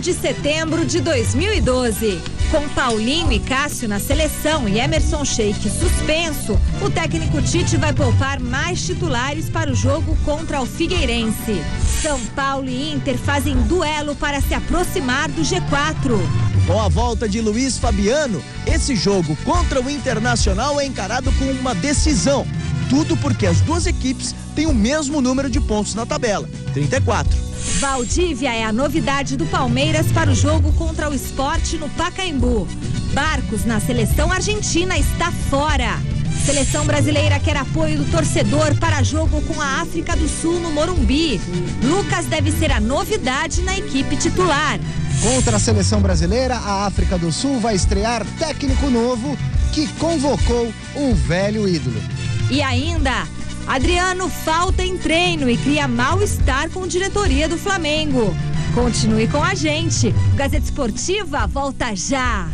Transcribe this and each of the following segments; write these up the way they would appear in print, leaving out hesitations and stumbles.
de setembro de 2012. Com Paulinho e Cássio na seleção e Emerson Sheik suspenso, o técnico Tite vai poupar mais titulares para o jogo contra o Figueirense. São Paulo e Inter fazem duelo para se aproximar do G4. Com a volta de Luiz Fabiano, esse jogo contra o Internacional é encarado como uma decisão. Tudo porque as duas equipes têm o mesmo número de pontos na tabela, 34. Valdívia é a novidade do Palmeiras para o jogo contra o Sport no Pacaembu. Barcos na seleção argentina está fora. Seleção brasileira quer apoio do torcedor para jogo com a África do Sul no Morumbi. Lucas deve ser a novidade na equipe titular. Contra a seleção brasileira, a África do Sul vai estrear técnico novo que convocou um velho ídolo. E ainda, Adriano falta em treino e cria mal-estar com a diretoria do Flamengo. Continue com a gente. O Gazeta Esportiva volta já.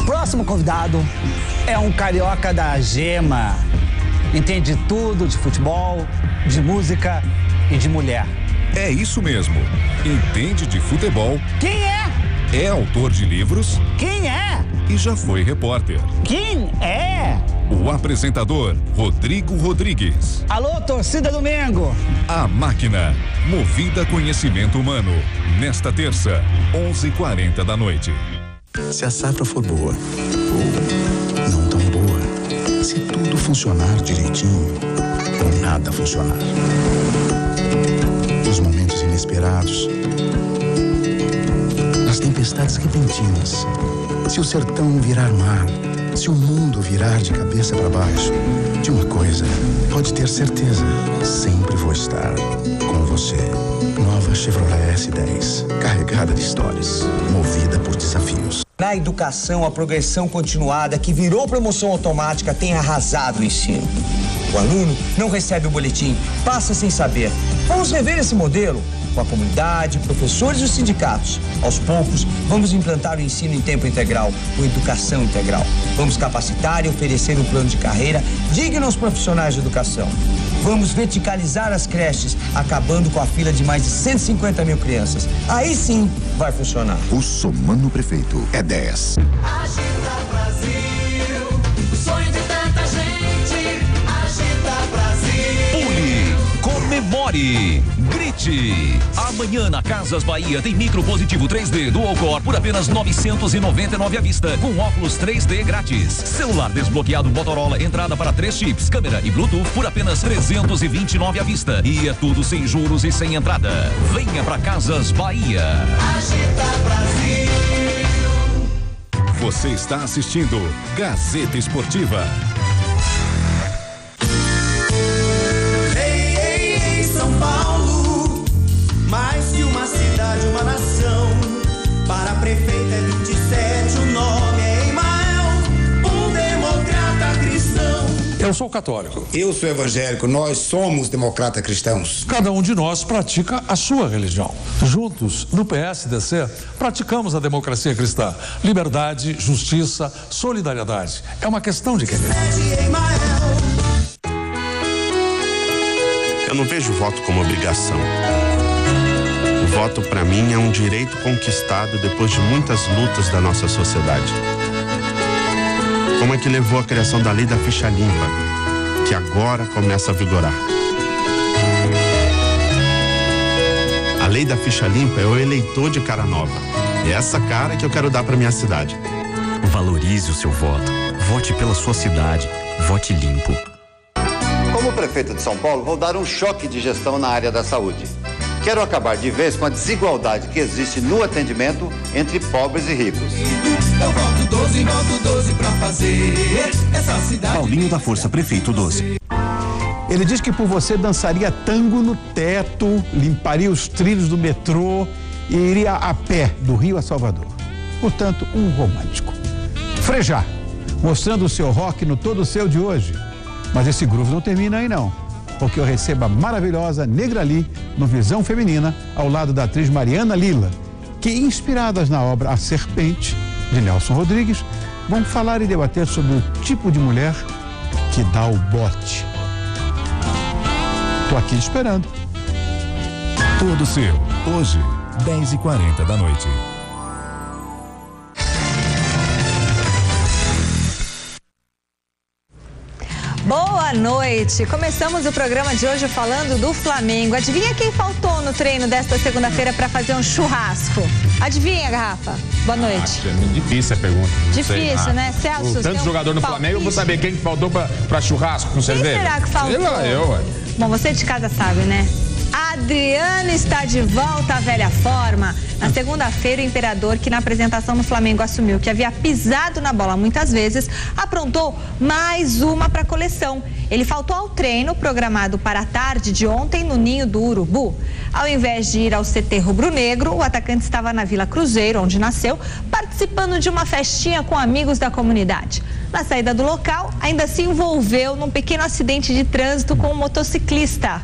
Próximo convidado é um carioca da gema. Entende tudo de futebol, de música e de mulher. É isso mesmo. Entende de futebol. Quem é? É autor de livros. Quem é? E já foi repórter. Quem é? O apresentador, Rodrigo Rodrigues. Alô, torcida do Mengo. A Máquina, movida a conhecimento humano. Nesta terça, 11h40 da noite. Se a safra for boa ou não tão boa, se tudo funcionar direitinho ou nada funcionar. Nos momentos inesperados, nas tempestades repentinas, se o sertão virar mar, se o mundo virar de cabeça para baixo, de uma coisa pode ter certeza, sempre vou estar com você. Nova Chevrolet S10, carregada de histórias, movida por desafios. Na educação, a progressão continuada, que virou promoção automática, tem arrasado o ensino. O aluno não recebe o boletim, passa sem saber. Vamos rever esse modelo com a comunidade, professores e os sindicatos. Aos poucos, vamos implantar o ensino em tempo integral, o educação integral. Vamos capacitar e oferecer um plano de carreira digno aos profissionais de educação. Vamos verticalizar as creches, acabando com a fila de mais de 150 mil crianças. Aí sim vai funcionar. O Somano Prefeito é 10. Agita Brasil, o sonho de tanta gente. Agita Brasil. Pule, comemore, grite. Amanhã na Casas Bahia tem micro positivo 3D Dual Core por apenas R$ 999 à vista, com óculos 3D grátis. Celular desbloqueado Motorola, entrada para 3 chips, câmera e Bluetooth por apenas R$ 329 à vista. E é tudo sem juros e sem entrada. Venha pra Casas Bahia. Agita Brasil. Você está assistindo Gazeta Esportiva. São Paulo, mais que uma cidade, uma nação. Para a prefeita é 27, o nome é Emael, um democrata cristão. Eu sou católico. Eu sou evangélico, nós somos democratas cristãos. Cada um de nós pratica a sua religião. Juntos, no PSDC, praticamos a democracia cristã. Liberdade, justiça, solidariedade. É uma questão de querer. Eu não vejo o voto como obrigação. O voto, para mim, é um direito conquistado depois de muitas lutas da nossa sociedade. Como é que levou a criação da lei da ficha limpa, que agora começa a vigorar. A lei da ficha limpa é o eleitor de cara nova. É essa cara que eu quero dar para minha cidade. Valorize o seu voto. Vote pela sua cidade. Vote limpo. Como prefeito de São Paulo, vou dar um choque de gestão na área da saúde. Quero acabar de vez com a desigualdade que existe no atendimento entre pobres e ricos. Eu voto 12 pra fazer essa cidade. Paulinho da Força, prefeito 12. Ele diz que por você dançaria tango no teto, limparia os trilhos do metrô e iria a pé do Rio a Salvador. Portanto, um romântico. Frejá, mostrando o seu rock no Todo Seu de hoje. Mas esse groove não termina aí não, porque eu recebo a maravilhosa Negra Lee no Visão Feminina, ao lado da atriz Mariana Lila, que, inspiradas na obra A Serpente, de Nelson Rodrigues, vão falar e debater sobre o tipo de mulher que dá o bote. Tô aqui esperando. Todo seu, hoje, 10h40 da noite. Boa noite. Começamos o programa de hoje falando do Flamengo. Adivinha quem faltou no treino desta segunda-feira para fazer um churrasco? Adivinha, Garrafa? Boa noite. É muito difícil a pergunta. Difícil, né? Celso, tanto jogador no Flamengo, eu vou saber quem faltou para churrasco com cerveja. Quem será que faltou? Eu. Bom, você de casa sabe, né? Adriano está de volta à velha forma. Na segunda-feira, o Imperador, que na apresentação no Flamengo assumiu que havia pisado na bola muitas vezes, aprontou mais uma para a coleção. Ele faltou ao treino programado para a tarde de ontem no Ninho do Urubu. Ao invés de ir ao CT rubro-negro, o atacante estava na Vila Cruzeiro, onde nasceu, participando de uma festinha com amigos da comunidade. Na saída do local, ainda se envolveu num pequeno acidente de trânsito com um motociclista.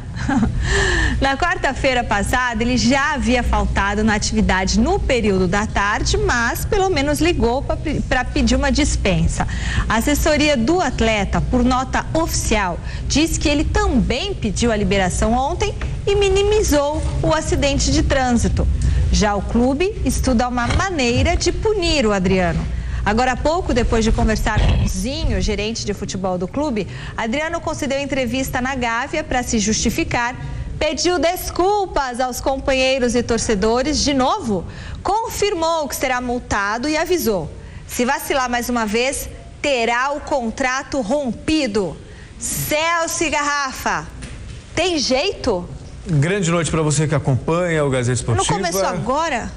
Na quarta-feira passada, ele já havia faltado na atividade no período da tarde, mas pelo menos ligou para pedir uma dispensa. A assessoria do atleta, por nota oficial, diz que ele também pediu a liberação ontem e minimizou o acidente de trânsito. Já o clube estuda uma maneira de punir o Adriano. Agora há pouco, depois de conversar com o Zinho, gerente de futebol do clube, Adriano concedeu entrevista na Gávea para se justificar, pediu desculpas aos companheiros e torcedores de novo, confirmou que será multado e avisou: se vacilar mais uma vez, terá o contrato rompido. Celso e Garrafa, tem jeito? Grande noite para você que acompanha o Gazeta Esportiva. Não começou agora?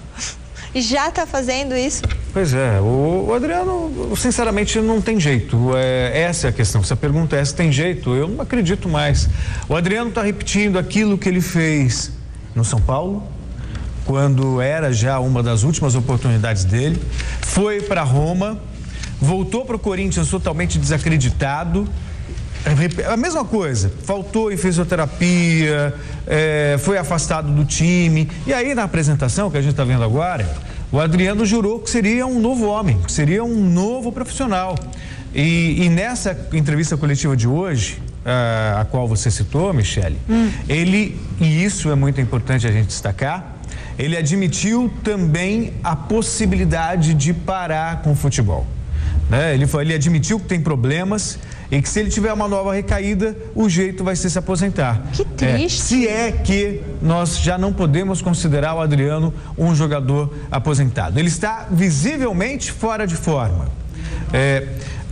E já está fazendo isso? Pois é, o Adriano, sinceramente, não tem jeito. Essa é a questão. Se a pergunta é se tem jeito, eu não acredito mais. O Adriano está repetindo aquilo que ele fez no São Paulo, quando era já uma das últimas oportunidades dele. Foi para Roma, voltou para o Corinthians totalmente desacreditado. A mesma coisa, faltou em fisioterapia, foi afastado do time. E aí, na apresentação que a gente está vendo agora, o Adriano jurou que seria um novo homem, que seria um novo profissional. E nessa entrevista coletiva de hoje, a qual você citou, Michele, ele, e isso é muito importante a gente destacar, ele admitiu também a possibilidade de parar com o futebol. Ele admitiu que tem problemas e que se ele tiver uma nova recaída, o jeito vai ser se aposentar. Que triste. Se é que nós já não podemos considerar o Adriano um jogador aposentado. Ele está visivelmente fora de forma.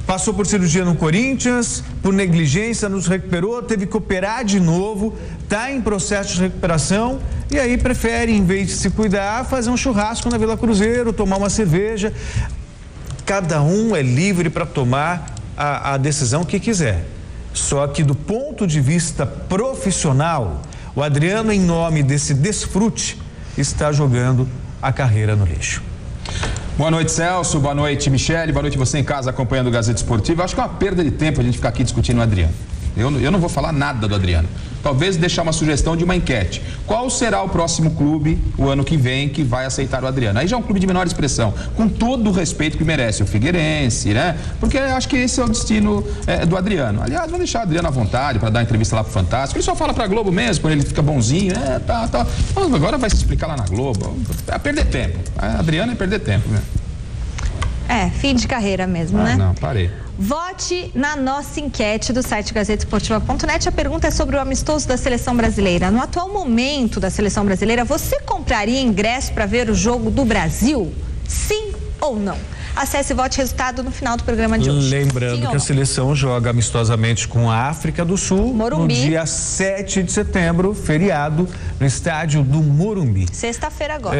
Passou por cirurgia no Corinthians, por negligência, nos recuperou, teve que operar de novo, está em processo de recuperação e aí prefere, em vez de se cuidar, fazer um churrasco na Vila Cruzeiro, tomar uma cerveja. Cada um é livre para tomar a decisão que quiser. Só que do ponto de vista profissional, o Adriano, em nome desse desfrute, está jogando a carreira no lixo. Boa noite, Celso. Boa noite, Michele. Boa noite você em casa acompanhando o Gazeta Esportiva. Acho que é uma perda de tempo a gente ficar aqui discutindo o Adriano. Eu não vou falar nada do Adriano. Talvez deixar uma sugestão de uma enquete. Qual será o próximo clube, o ano que vem, que vai aceitar o Adriano? Aí já é um clube de menor expressão, com todo o respeito que merece, o Figueirense, né? Porque acho que esse é o destino do Adriano. Aliás, vamos deixar o Adriano à vontade para dar entrevista lá pro Fantástico. Ele só fala pra Globo mesmo, quando ele fica bonzinho, tá. Agora vai se explicar lá na Globo. É perder tempo. Adriano é perder tempo, né? Fim de carreira mesmo, né? Não, parei. Vote na nossa enquete do site gazetesportiva.net. A pergunta é sobre o amistoso da seleção brasileira. No atual momento da seleção brasileira, você compraria ingresso para ver o jogo do Brasil? Sim ou não? Acesse e vote resultado no final do programa de hoje. Lembrando que a seleção joga amistosamente com a África do Sul Morumbi. No dia 7 de setembro, feriado, no estádio do Morumbi. Sexta-feira agora.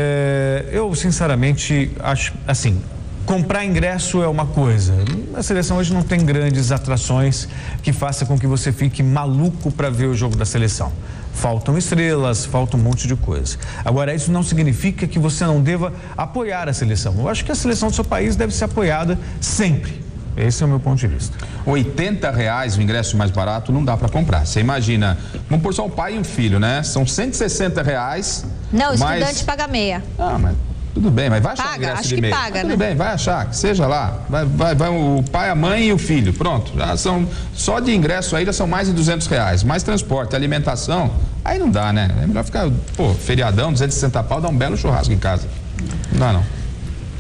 Eu, sinceramente, acho assim. Comprar ingresso é uma coisa. A seleção hoje não tem grandes atrações que faça com que você fique maluco para ver o jogo da seleção. Faltam estrelas, falta um monte de coisa. Agora, isso não significa que você não deva apoiar a seleção. Eu acho que a seleção do seu país deve ser apoiada sempre. Esse é o meu ponto de vista. R$80 o ingresso mais barato não dá para comprar. Você imagina, vamos pôr só um pai e um filho, né? São R$160. Não, o estudante paga meia. Mas Tudo bem, mas vai achar paga, ingresso acho de que meio. paga, Tudo né? bem, vai achar, que seja lá. Vai o pai, a mãe e o filho. Pronto. Já são, só de ingresso aí já são mais de R$200. Mais transporte, alimentação. Aí não dá, né? É melhor ficar, feriadão, 260 pau, dá um belo churrasco em casa. Não dá, não.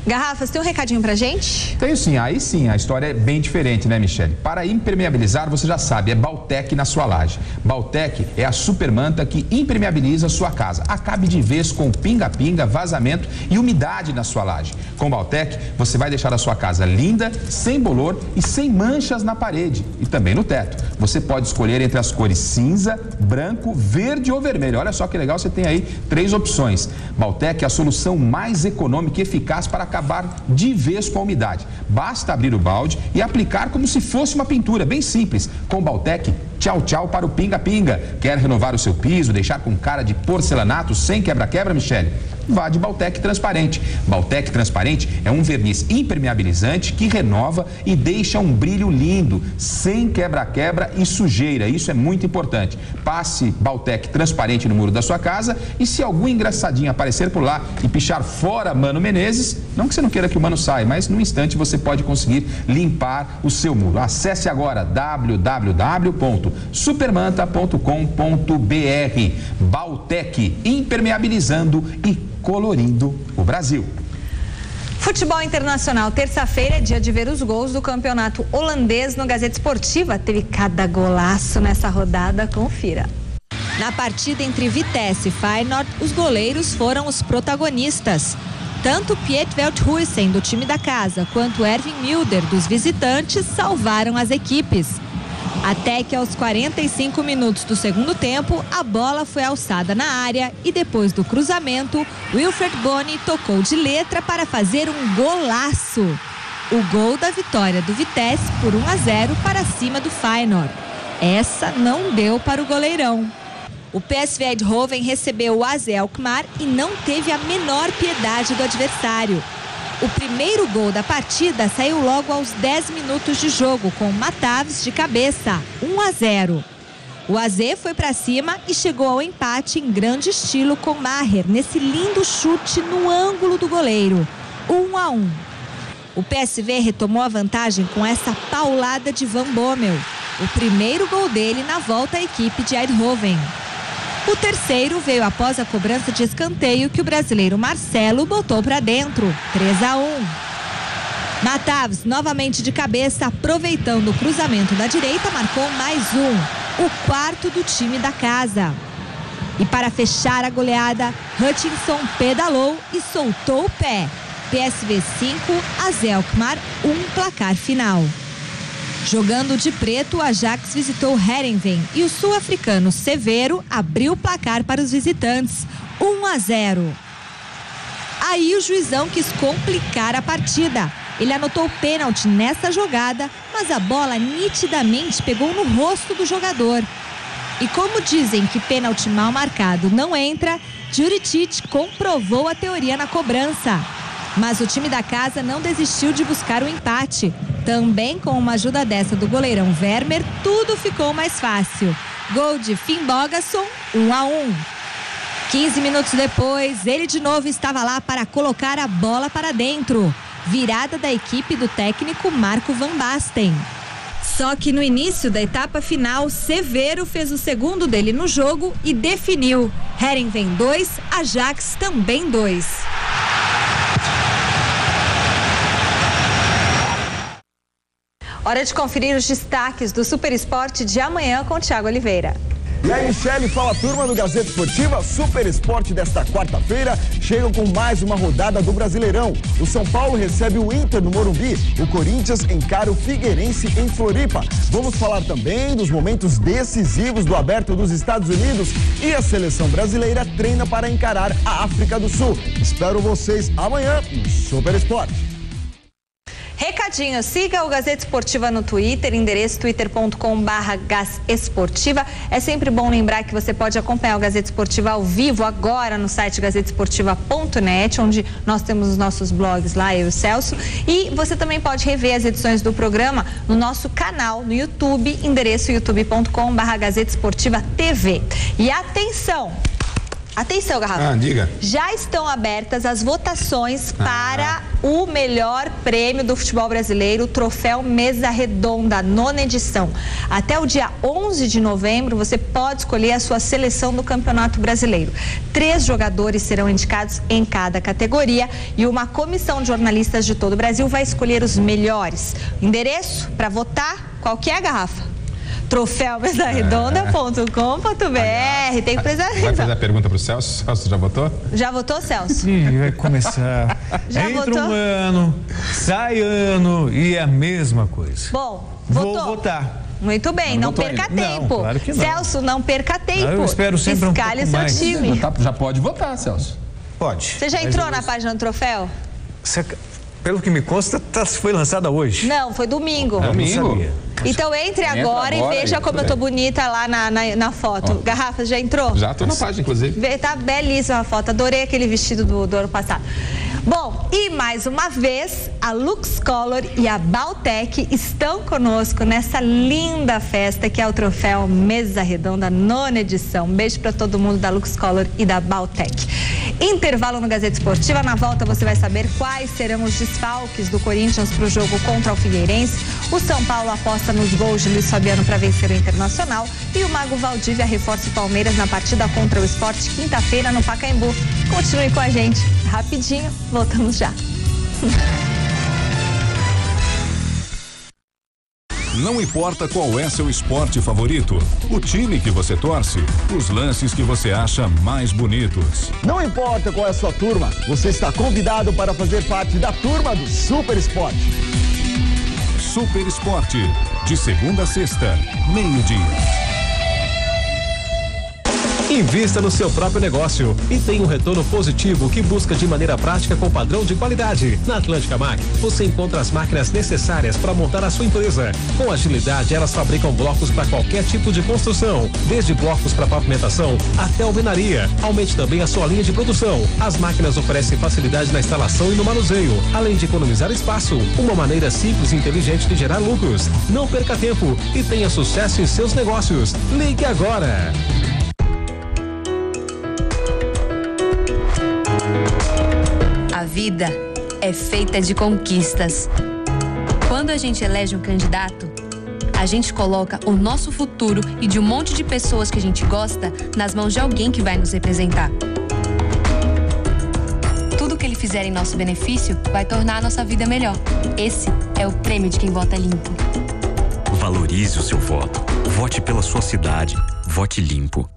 Garrafas, tem um recadinho pra gente? Tenho sim, aí sim, a história é bem diferente, né, Michele? Para impermeabilizar, você já sabe, é Baltec na sua laje. Baltec é a supermanta que impermeabiliza a sua casa. Acabe de vez com pinga-pinga, vazamento e umidade na sua laje. Com Baltec, você vai deixar a sua casa linda, sem bolor e sem manchas na parede e também no teto. Você pode escolher entre as cores cinza, branco, verde ou vermelho. Olha só que legal, você tem aí 3 opções. Baltec é a solução mais econômica e eficaz para acabar de vez com a umidade. Basta abrir o balde e aplicar como se fosse uma pintura, bem simples. Com Baltec, tchau, tchau para o pinga-pinga. Quer renovar o seu piso, deixar com cara de porcelanato sem quebra-quebra, Michele? Vá de Baltec Transparente. Baltec Transparente é um verniz impermeabilizante que renova e deixa um brilho lindo, sem quebra-quebra e sujeira. Isso é muito importante. Passe Baltec Transparente no muro da sua casa e se algum engraçadinho aparecer por lá e pichar fora Mano Menezes, não que você não queira que o Mano saia, mas num instante você pode conseguir limpar o seu muro. Acesse agora www.supermanta.com.br. Baltec, impermeabilizando e colorindo o Brasil. Futebol internacional, terça-feira é dia de ver os gols do campeonato holandês no Gazeta Esportiva. Teve cada golaço nessa rodada, confira. Na partida entre Vitesse e Feyenoord, os goleiros foram os protagonistas. Tanto Piet Veldhuizen, do time da casa, quanto Erwin Mulder, dos visitantes, salvaram as equipes. Até que aos 45 minutos do segundo tempo, a bola foi alçada na área e depois do cruzamento, Wilfred Bony tocou de letra para fazer um golaço. O gol da vitória do Vitesse por 1-0 para cima do Feyenoord. Essa não deu para o goleirão. O PSV Eindhoven recebeu o AZ Alkmaar e não teve a menor piedade do adversário. O primeiro gol da partida saiu logo aos 10 minutos de jogo, com Mataves de cabeça, 1-0. O AZ foi para cima e chegou ao empate em grande estilo com Maher, nesse lindo chute no ângulo do goleiro, 1-1. O PSV retomou a vantagem com essa paulada de Van Bommel, o primeiro gol dele na volta à equipe de Eindhoven. O terceiro veio após a cobrança de escanteio que o brasileiro Marcelo botou para dentro, 3-1. Mataves, novamente de cabeça, aproveitando o cruzamento da direita, marcou mais um, o quarto do time da casa. E para fechar a goleada, Hutchinson pedalou e soltou o pé. PSV 5, AZ Alkmaar 1, placar final. Jogando de preto, o Ajax visitou Heerenveen e o sul-africano Severo abriu o placar para os visitantes, 1-0. Aí o juizão quis complicar a partida. Ele anotou pênalti nessa jogada, mas a bola nitidamente pegou no rosto do jogador. E como dizem que pênalti mal marcado não entra, Juricic comprovou a teoria na cobrança. Mas o time da casa não desistiu de buscar o empate. Também com uma ajuda dessa do goleirão Vermeer, tudo ficou mais fácil. Gol de Finn Bogason, 1-1. 15 minutos depois, ele de novo estava lá para colocar a bola para dentro. Virada da equipe do técnico Marco Van Basten. Só que no início da etapa final, Severo fez o segundo dele no jogo e definiu. Heerenveen 2, Ajax também 2. Hora de conferir os destaques do Super Esporte de amanhã com o Thiago Oliveira. E aí, Michele, fala turma do Gazeta Esportiva. Super Esporte desta quarta-feira chegam com mais uma rodada do Brasileirão. O São Paulo recebe o Inter no Morumbi. O Corinthians encara o Figueirense em Floripa. Vamos falar também dos momentos decisivos do Aberto dos Estados Unidos. E a seleção brasileira treina para encarar a África do Sul. Espero vocês amanhã no Super Esporte. Recadinho, siga o Gazeta Esportiva no Twitter, endereço twitter.com/gazesportiva. É sempre bom lembrar que você pode acompanhar o Gazeta Esportiva ao vivo agora no site gazetesportiva.net, onde nós temos os nossos blogs lá, eu e o Celso. E você também pode rever as edições do programa no nosso canal no YouTube, endereço youtube.com/gazetesportiva TV. E atenção! Atenção, Garrafa. Diga. Já estão abertas as votações para o melhor prêmio do futebol brasileiro, o Troféu Mesa Redonda, 9ª edição. Até o dia 11 de novembro, você pode escolher a sua seleção do Campeonato Brasileiro. 3 jogadores serão indicados em cada categoria e uma comissão de jornalistas de todo o Brasil vai escolher os melhores. O endereço para votar, qual que é, Garrafa? troféumesaredonda.com.br. Tem que precisar. Vai fazer a pergunta pro Celso? Celso já votou? Já votou, Celso? Ih, vai começar. Já Entra votou? um ano, sai ano e é a mesma coisa. Bom, Vou votou? votar. Muito bem, não perca ainda. tempo. Não, claro que não. Celso, não perca tempo. Eu espero sempre Escalhe um pouco seu mais. time. Já pode votar, Celso. Pode. Você já entrou na página do troféu? Pelo que me consta, foi lançada hoje. Não, foi domingo. Domingo? Então entre agora e veja como eu tô bonita lá na foto. Garrafa, já entrou? Já tô na página, inclusive. Tá belíssima a foto. Adorei aquele vestido do ano passado. Bom, e mais uma vez, a Lux Color e a Baltec estão conosco nessa linda festa que é o Troféu Mesa Redonda, 9ª edição. Um beijo para todo mundo da Lux Color e da Baltec. Intervalo no Gazeta Esportiva. Na volta você vai saber quais serão os desfalques do Corinthians para o jogo contra o Figueirense. O São Paulo aposta nos gols de Luiz Fabiano para vencer o Internacional. E o Mago Valdívia reforça o Palmeiras na partida contra o Sport quinta-feira no Pacaembu. Continue com a gente. Rapidinho, voltamos já. Não importa qual é seu esporte favorito, o time que você torce, os lances que você acha mais bonitos. Não importa qual é a sua turma, você está convidado para fazer parte da turma do Super Esporte. Super Esporte, de segunda a sexta, meio-dia. Invista no seu próprio negócio e tenha um retorno positivo que busca de maneira prática com padrão de qualidade. Na Atlântica Mac, você encontra as máquinas necessárias para montar a sua empresa. Com agilidade, elas fabricam blocos para qualquer tipo de construção, desde blocos para pavimentação até alvenaria. Aumente também a sua linha de produção. As máquinas oferecem facilidade na instalação e no manuseio, além de economizar espaço. Uma maneira simples e inteligente de gerar lucros. Não perca tempo e tenha sucesso em seus negócios. Ligue agora! A vida é feita de conquistas. Quando a gente elege um candidato, a gente coloca o nosso futuro e de um monte de pessoas que a gente gosta nas mãos de alguém que vai nos representar. Tudo que ele fizer em nosso benefício vai tornar a nossa vida melhor. Esse é o prêmio de quem vota limpo. Valorize o seu voto. Vote pela sua cidade. Vote limpo.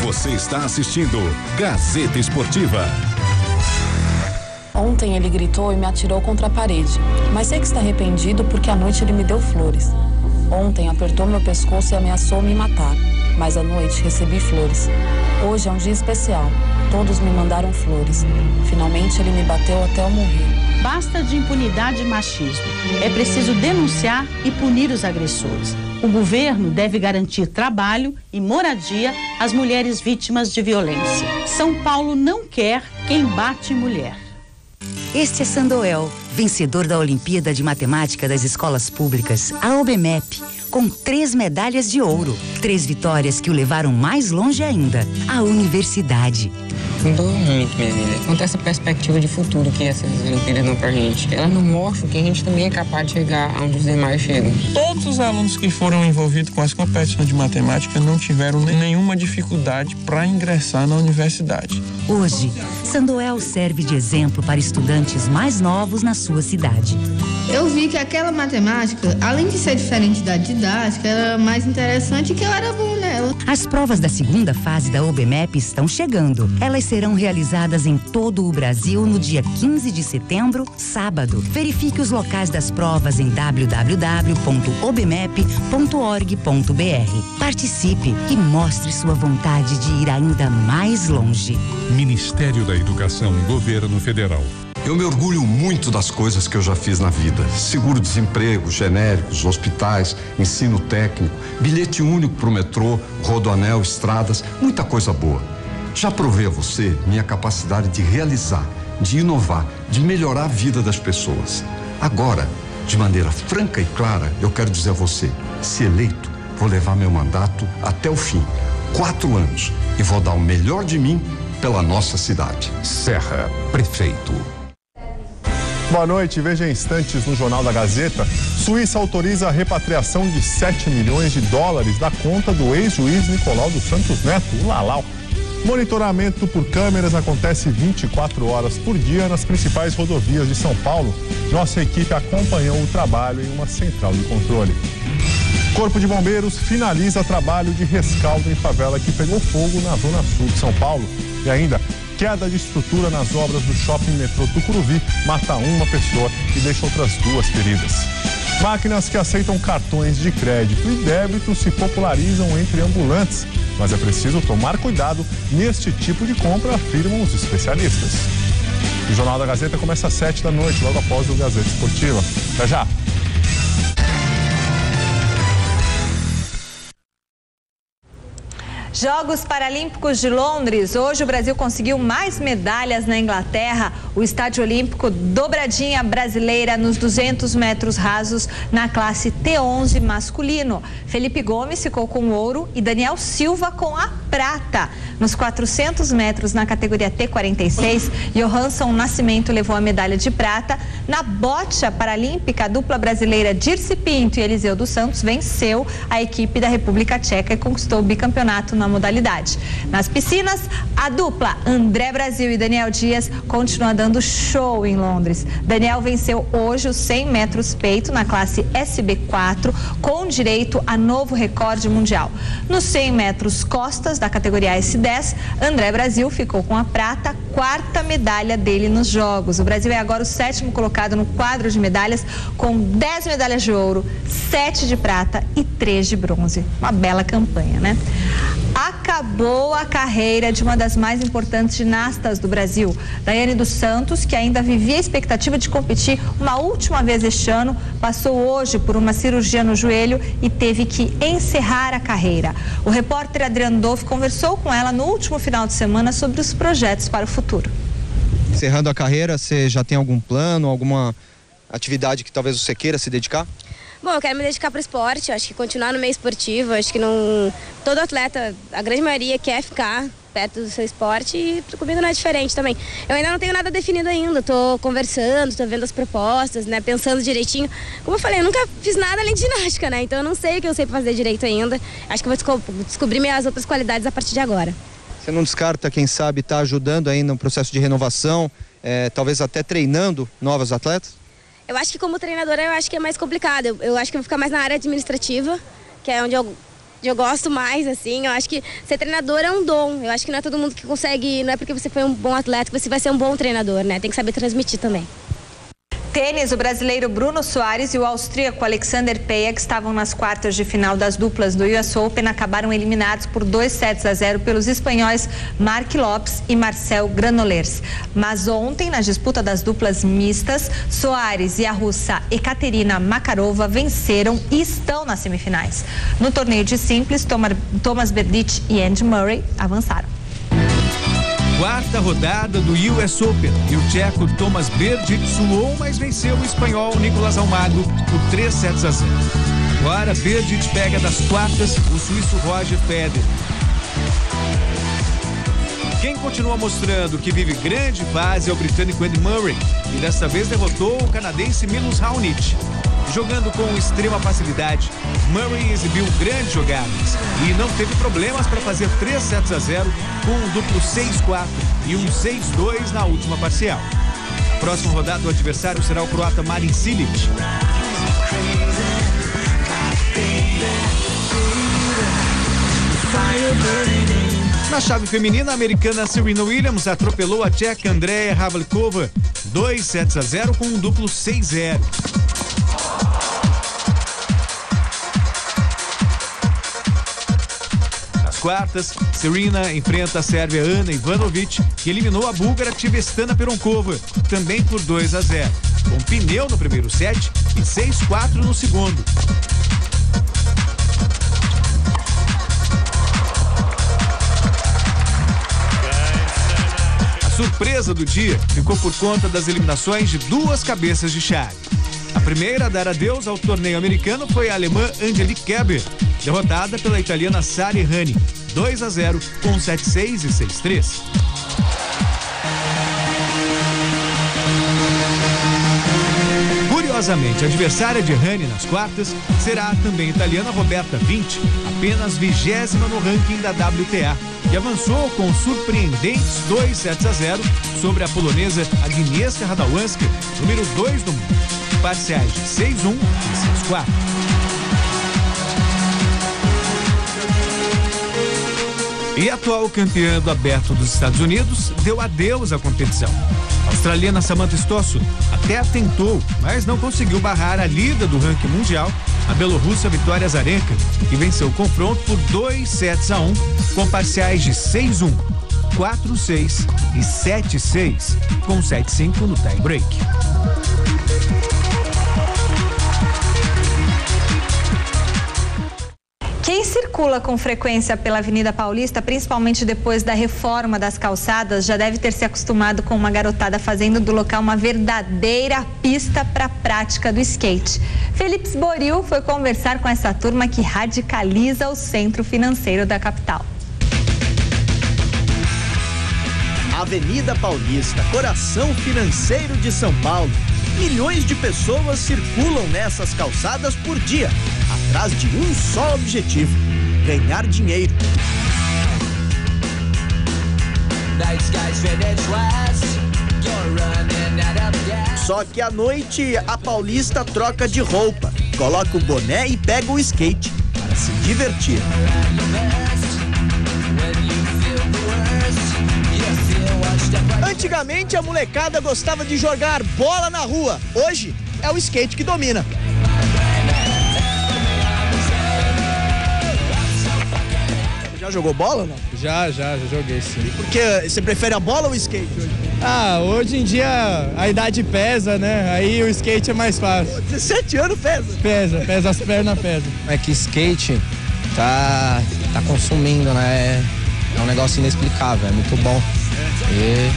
Você está assistindo Gazeta Esportiva. Ontem ele gritou e me atirou contra a parede, mas sei que está arrependido porque à noite ele me deu flores. Ontem apertou meu pescoço e ameaçou me matar, mas à noite recebi flores. Hoje é um dia especial, todos me mandaram flores. Finalmente ele me bateu até eu morrer. Basta de impunidade e machismo. É preciso denunciar e punir os agressores. O governo deve garantir trabalho e moradia às mulheres vítimas de violência. São Paulo não quer quem bate em mulher. Este é Sandoel, vencedor da Olimpíada de Matemática das Escolas Públicas, a OBMEP, com 3 medalhas de ouro. 3 vitórias que o levaram mais longe ainda, a universidade. Mudou muito, minha vida. Quanto a essa perspectiva de futuro que essas Olimpíadas dão pra gente. Ela não mostra que a gente também é capaz de chegar onde os demais chegam. Todos os alunos que foram envolvidos com as competições de matemática não tiveram nenhuma dificuldade para ingressar na universidade. Hoje, Sandoel serve de exemplo para estudantes mais novos na sua cidade. Eu vi que aquela matemática, além de ser diferente da didática, era mais interessante e que eu era bom nela. As provas da segunda fase da OBMEP estão chegando. Elas serão realizadas em todo o Brasil no dia 15 de setembro, sábado. Verifique os locais das provas em www.obmep.org.br. Participe e mostre sua vontade de ir ainda mais longe. Ministério da Educação, Governo Federal. Eu me orgulho muito das coisas que eu já fiz na vida. Seguro-desemprego, genéricos, hospitais, ensino técnico, bilhete único para o metrô, rodoanel, estradas, muita coisa boa. Já provei a você minha capacidade de realizar, de inovar, de melhorar a vida das pessoas. Agora, de maneira franca e clara, eu quero dizer a você, se eleito, vou levar meu mandato até o fim. 4 anos. E vou dar o melhor de mim pela nossa cidade. Serra, prefeito. Boa noite, veja em instantes no Jornal da Gazeta. Suíça autoriza a repatriação de 7 milhões de dólares da conta do ex-juiz Nicolau dos Santos Neto, o Lalau. Monitoramento por câmeras acontece 24 horas por dia nas principais rodovias de São Paulo. Nossa equipe acompanhou o trabalho em uma central de controle. Corpo de Bombeiros finaliza trabalho de rescaldo em favela que pegou fogo na zona sul de São Paulo. E ainda, queda de estrutura nas obras do shopping metrô Tucuruvi mata uma pessoa e deixa outras 2 feridas. Máquinas que aceitam cartões de crédito e débito se popularizam entre ambulantes, mas é preciso tomar cuidado neste tipo de compra, afirmam os especialistas. O Jornal da Gazeta começa às 7 da noite, logo após o Gazeta Esportiva. Até já! Jogos Paralímpicos de Londres. Hoje o Brasil conseguiu mais medalhas na Inglaterra. O Estádio Olímpico dobradinha brasileira nos 200 metros rasos na classe T11 masculino. Felipe Gomes ficou com o ouro e Daniel Silva com a prata. Nos 400 metros na categoria T46, Johansson Nascimento levou a medalha de prata. Na bocha paralímpica, a dupla brasileira Dirce Pinto e Eliseu dos Santos venceu a equipe da República Tcheca e conquistou o bicampeonato na modalidade. Nas piscinas, a dupla André Brasil e Daniel Dias continua dando show em Londres. Daniel venceu hoje os 100 metros peito na classe SB4, com direito a novo recorde mundial. Nos 100 metros costas da categoria S10, André Brasil ficou com a prata, 4ª medalha dele nos Jogos. O Brasil é agora o 7º colocado no quadro de medalhas, com 10 medalhas de ouro, 7 de prata e 3 de bronze. Uma bela campanha, né? Acabou a carreira de uma das mais importantes ginastas do Brasil, Daiane dos Santos, que ainda vivia a expectativa de competir uma última vez este ano, passou hoje por uma cirurgia no joelho e teve que encerrar a carreira. O repórter Adriano Dolph conversou com ela no último final de semana sobre os projetos para o futuro. Encerrando a carreira, você já tem algum plano, alguma atividade que talvez você queira se dedicar? Bom, eu quero me dedicar para o esporte, acho que continuar no meio esportivo, acho que não, todo atleta, a grande maioria quer ficar perto do seu esporte e comigo não é diferente também. Eu ainda não tenho nada definido ainda, estou conversando, estou vendo as propostas, né, pensando direitinho. Como eu falei, eu nunca fiz nada além de ginástica, né, então eu não sei o que eu sei fazer direito ainda. Acho que vou descobrir minhas outras qualidades a partir de agora. Você não descarta, quem sabe, estar ajudando aí no processo de renovação, talvez até treinando novos atletas? Eu acho que como treinadora eu acho que é mais complicado. Eu acho que eu vou ficar mais na área administrativa, que é onde eu gosto mais, assim. Eu acho que ser treinador é um dom. Eu acho que não é todo mundo que consegue, não é porque você foi um bom atleta que você vai ser um bom treinador, né? Tem que saber transmitir também. Tênis, o brasileiro Bruno Soares e o austríaco Alexander Peia, que estavam nas quartas de final das duplas do US Open, acabaram eliminados por 2-0 pelos espanhóis Marc Lopes e Marcel Granollers. Mas ontem, na disputa das duplas mistas, Soares e a russa Ekaterina Makarova venceram e estão nas semifinais. No torneio de simples, Thomas Berdych e Andy Murray avançaram. Quarta rodada do US Open e o tcheco Thomas Berdych suou, mas venceu o espanhol Nicolás Almagro por 3-0. Agora Berdych pega das quartas o suíço Roger Federer. Quem continua mostrando que vive grande fase é o britânico Andy Murray, e desta vez derrotou o canadense Milos Raonic. Jogando com extrema facilidade, Murray exibiu grandes jogadas e não teve problemas para fazer 3-0 com um duplo 6-4 e um 6-2 na última parcial. A próxima rodada do adversário será o croata Marin Cilic. Na chave feminina, a americana Serena Williams atropelou a tcheca Andrea Havlikova 2-0 com um duplo 6-0. Quartas, Serena enfrenta a sérvia Ana Ivanovic, que eliminou a búlgara Tivestana Peronkova, também por 2-0, com pneu no primeiro set e 6-4 no segundo. A surpresa do dia ficou por conta das eliminações de duas cabeças de chave. A primeira a dar adeus ao torneio americano foi a alemã Angelique Kerber, derrotada pela italiana Sara Errani, 2-0 com 7-6 e 6-3. Curiosamente, a adversária de Rani nas quartas será também a italiana Roberta Vinci, apenas 20ª no ranking da WTA, que avançou com surpreendentes 2-0 sobre a polonesa Agnieszka Radwanska, número 2 do mundo, parciais de 6-1 e 6-4. E a atual campeã do Aberto dos Estados Unidos deu adeus à competição. A australiana Samantha Stossel até tentou, mas não conseguiu barrar a líder do ranking mundial, a belorrussa Vitória Azarenka, que venceu o confronto por 2-1, com parciais de 6-1, 4-6 e 7-6, com 7-5 no tie-break. Quem circula com frequência pela Avenida Paulista, principalmente depois da reforma das calçadas, já deve ter se acostumado com uma garotada fazendo do local uma verdadeira pista para a prática do skate. Felipe Boril foi conversar com essa turma que radicaliza o centro financeiro da capital. Avenida Paulista, coração financeiro de São Paulo. Milhões de pessoas circulam nessas calçadas por dia, atrás de um só objetivo: ganhar dinheiro. Só que à noite a Paulista troca de roupa, coloca o boné e pega o skate para se divertir. Antigamente a molecada gostava de jogar bola na rua, hoje é o skate que domina. Já jogou bola ou não? Já joguei sim. E por que você prefere a bola ou o skate hoje? Hoje em dia a idade pesa, né? Aí o skate é mais fácil. 17 anos pesa? Pesa, as pernas pesam. É que skate tá consumindo, né? É um negócio inexplicável, é muito bom. E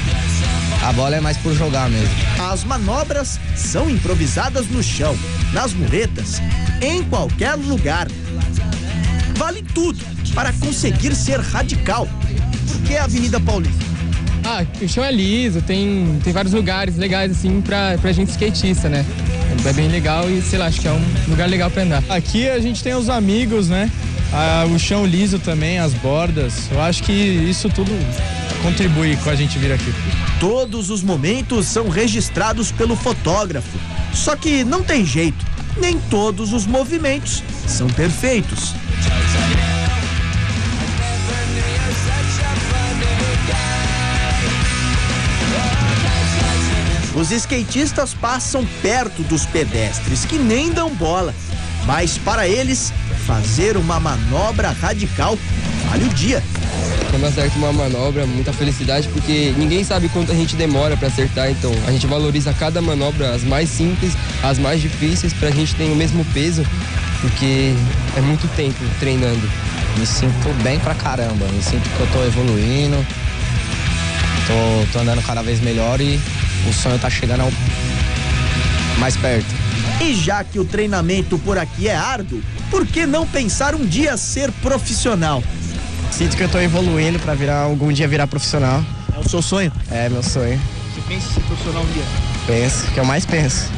a bola é mais por jogar mesmo. As manobras são improvisadas no chão, nas muretas, em qualquer lugar. Vale tudo para conseguir ser radical. Por que a Avenida Paulista? O chão é liso, tem vários lugares legais assim pra gente skatista, né? É bem legal e, sei lá, acho que é um lugar legal pra andar. Aqui a gente tem os amigos, né? O chão liso também, as bordas. Eu acho que isso tudo contribui com a gente vir aqui. Todos os momentos são registrados pelo fotógrafo. Só que não tem jeito, nem todos os movimentos são perfeitos. Os skatistas passam perto dos pedestres que nem dão bola, mas para eles, fazer uma manobra radical vale o dia. Quando acerta uma manobra, muita felicidade, porque ninguém sabe quanto a gente demora para acertar, então a gente valoriza cada manobra, as mais simples, as mais difíceis, pra gente ter o mesmo peso, porque é muito tempo treinando. Me sinto bem pra caramba, me sinto que eu tô evoluindo, tô andando cada vez melhor e o sonho tá chegando mais perto. E já que o treinamento por aqui é árduo, por que não pensar um dia ser profissional? Sinto que eu tô evoluindo pra algum dia virar profissional. É o seu sonho? É, meu sonho. Você pensa em ser profissional um dia? Penso, que eu mais penso.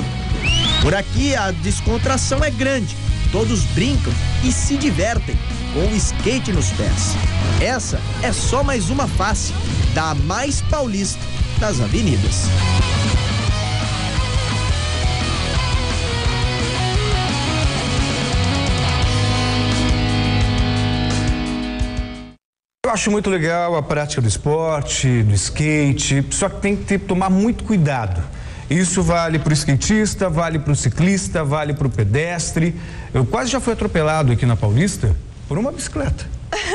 Por aqui a descontração é grande, todos brincam e se divertem com o skate nos pés. Essa é só mais uma face da mais paulista das avenidas. Eu acho muito legal a prática do esporte, do skate, só que tem que tomar muito cuidado. Isso vale para o skatista, vale para o ciclista, vale para o pedestre. Eu quase já fui atropelado aqui na Paulista por uma bicicleta.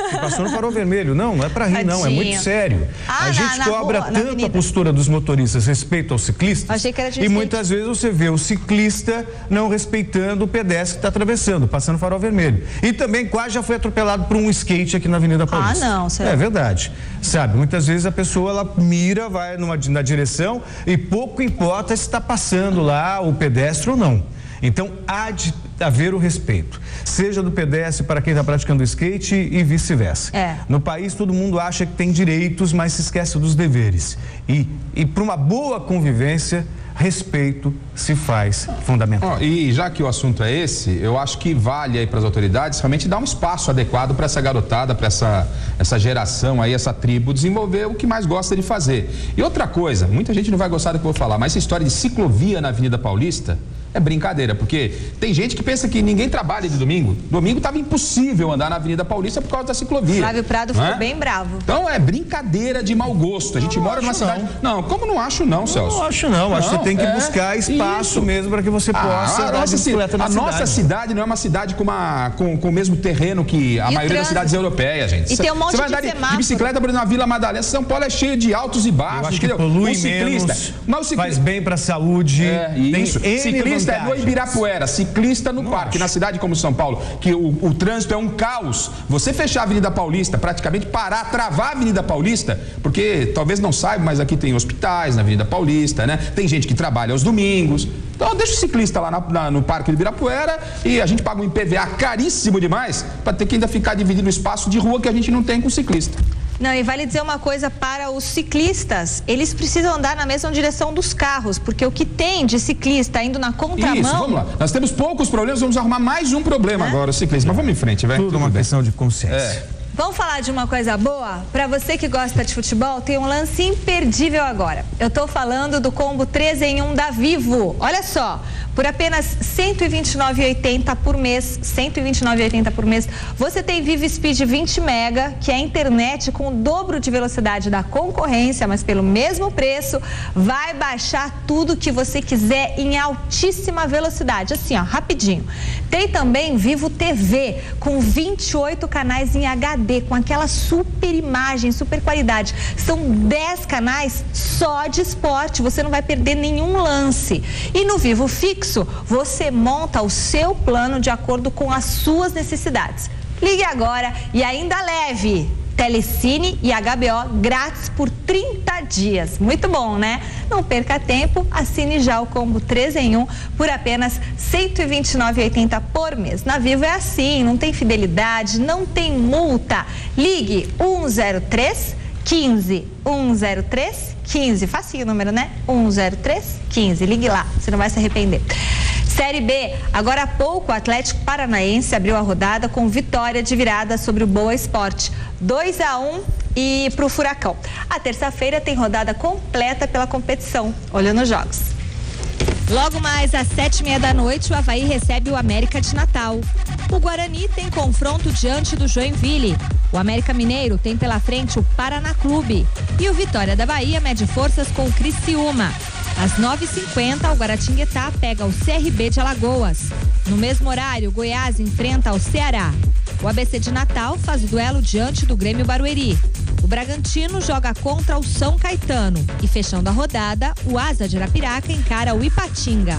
Que passou no farol vermelho. Não é para rir, não, é muito sério. A gente cobra tanto a postura dos motoristas respeito aos ciclistas. Achei que era de e muitas vezes você vê o ciclista não respeitando o pedestre que está atravessando, passando o farol vermelho. E também quase já foi atropelado por um skate aqui na Avenida Paulista. Não, é verdade. Sabe, muitas vezes a pessoa ela mira, vai na direção e pouco importa se está passando lá o pedestre ou não. Então, há de haver o respeito, seja do pedestre para quem está praticando skate e vice-versa. No país, todo mundo acha que tem direitos, mas se esquece dos deveres. E para uma boa convivência, respeito se faz fundamental. E já que o assunto é esse, eu acho que vale aí para as autoridades realmente dar um espaço adequado para essa garotada, para essa geração aí, essa tribo, desenvolver o que mais gosta de fazer. E outra coisa, muita gente não vai gostar do que eu vou falar, mas essa história de ciclovia na Avenida Paulista é brincadeira, porque tem gente que pensa que ninguém trabalha de domingo. Domingo estava impossível andar na Avenida Paulista por causa da ciclovia. Flávio Prado ficou bem bravo. Então é brincadeira de mau gosto. A gente mora numa cidade... Não, como não acho não, Celso? Não acho não, acho que você tem que buscar espaço mesmo para que você possa andar de bicicleta na cidade. A nossa cidade não é uma cidade com o mesmo terreno que a maioria das cidades europeias, gente. E tem um monte você vai andar de bicicleta por exemplo, na Vila Madalena. São Paulo é cheio de altos e baixos. Eu acho que polui menos, faz bem para a saúde. Tem ciclista é no Ibirapuera, ciclista no parque. Na cidade como São Paulo, que o trânsito é um caos. Você fechar a Avenida Paulista, praticamente parar, travar a Avenida Paulista, porque talvez não saiba, mas aqui tem hospitais na Avenida Paulista, né? Tem gente que trabalha aos domingos. Então deixa o ciclista lá no Parque do Ibirapuera e a gente paga um IPVA caríssimo demais para ter que ainda ficar dividindo o espaço de rua que a gente não tem com o ciclista. Não, e vale dizer uma coisa para os ciclistas, eles precisam andar na mesma direção dos carros, porque o que tem de ciclista indo na contramão... Isso, vamos lá. Nós temos poucos problemas, vamos arrumar mais um problema agora, o ciclista. Mas vamos em frente, vai. Tudo uma questão de consciência. Vamos falar de uma coisa boa? Para você que gosta de futebol, tem um lance imperdível agora. Eu tô falando do combo 3 em 1 da Vivo. Olha só, por apenas R$ 129,80 por mês, R$ 129,80 por mês, você tem Vivo Speed 20 mega, que é a internet com o dobro de velocidade da concorrência, mas pelo mesmo preço, vai baixar tudo que você quiser em altíssima velocidade, assim, ó, rapidinho. Tem também Vivo TV, com 28 canais em HD, com aquela super imagem, super qualidade. São 10 canais só de esporte, você não vai perder nenhum lance. E no Vivo Fixo, você monta o seu plano de acordo com as suas necessidades. Ligue agora e ainda leve Telecine e HBO grátis por 30 dias. Muito bom, né? Não perca tempo, assine já o combo 3 em 1 por apenas R$ 129,80 por mês. Na Vivo é assim, não tem fidelidade, não tem multa. Ligue 103 15 103 15. Facinho o número, né? 103 15. Ligue lá, você não vai se arrepender. Série B, agora há pouco o Atlético Paranaense abriu a rodada com vitória de virada sobre o Boa Esporte, 2-1 e para o Furacão. A terça-feira tem rodada completa pela competição. Olhando os jogos. Logo mais às 7h30 da noite, o Avaí recebe o América de Natal. O Guarani tem confronto diante do Joinville. O América Mineiro tem pela frente o Paraná Clube. E o Vitória da Bahia mede forças com o Criciúma. Às 9h50, o Guaratinguetá pega o CRB de Alagoas. No mesmo horário, o Goiás enfrenta o Ceará. O ABC de Natal faz o duelo diante do Grêmio Barueri. O Bragantino joga contra o São Caetano. E fechando a rodada, o Asa de Arapiraca encara o Ipatinga.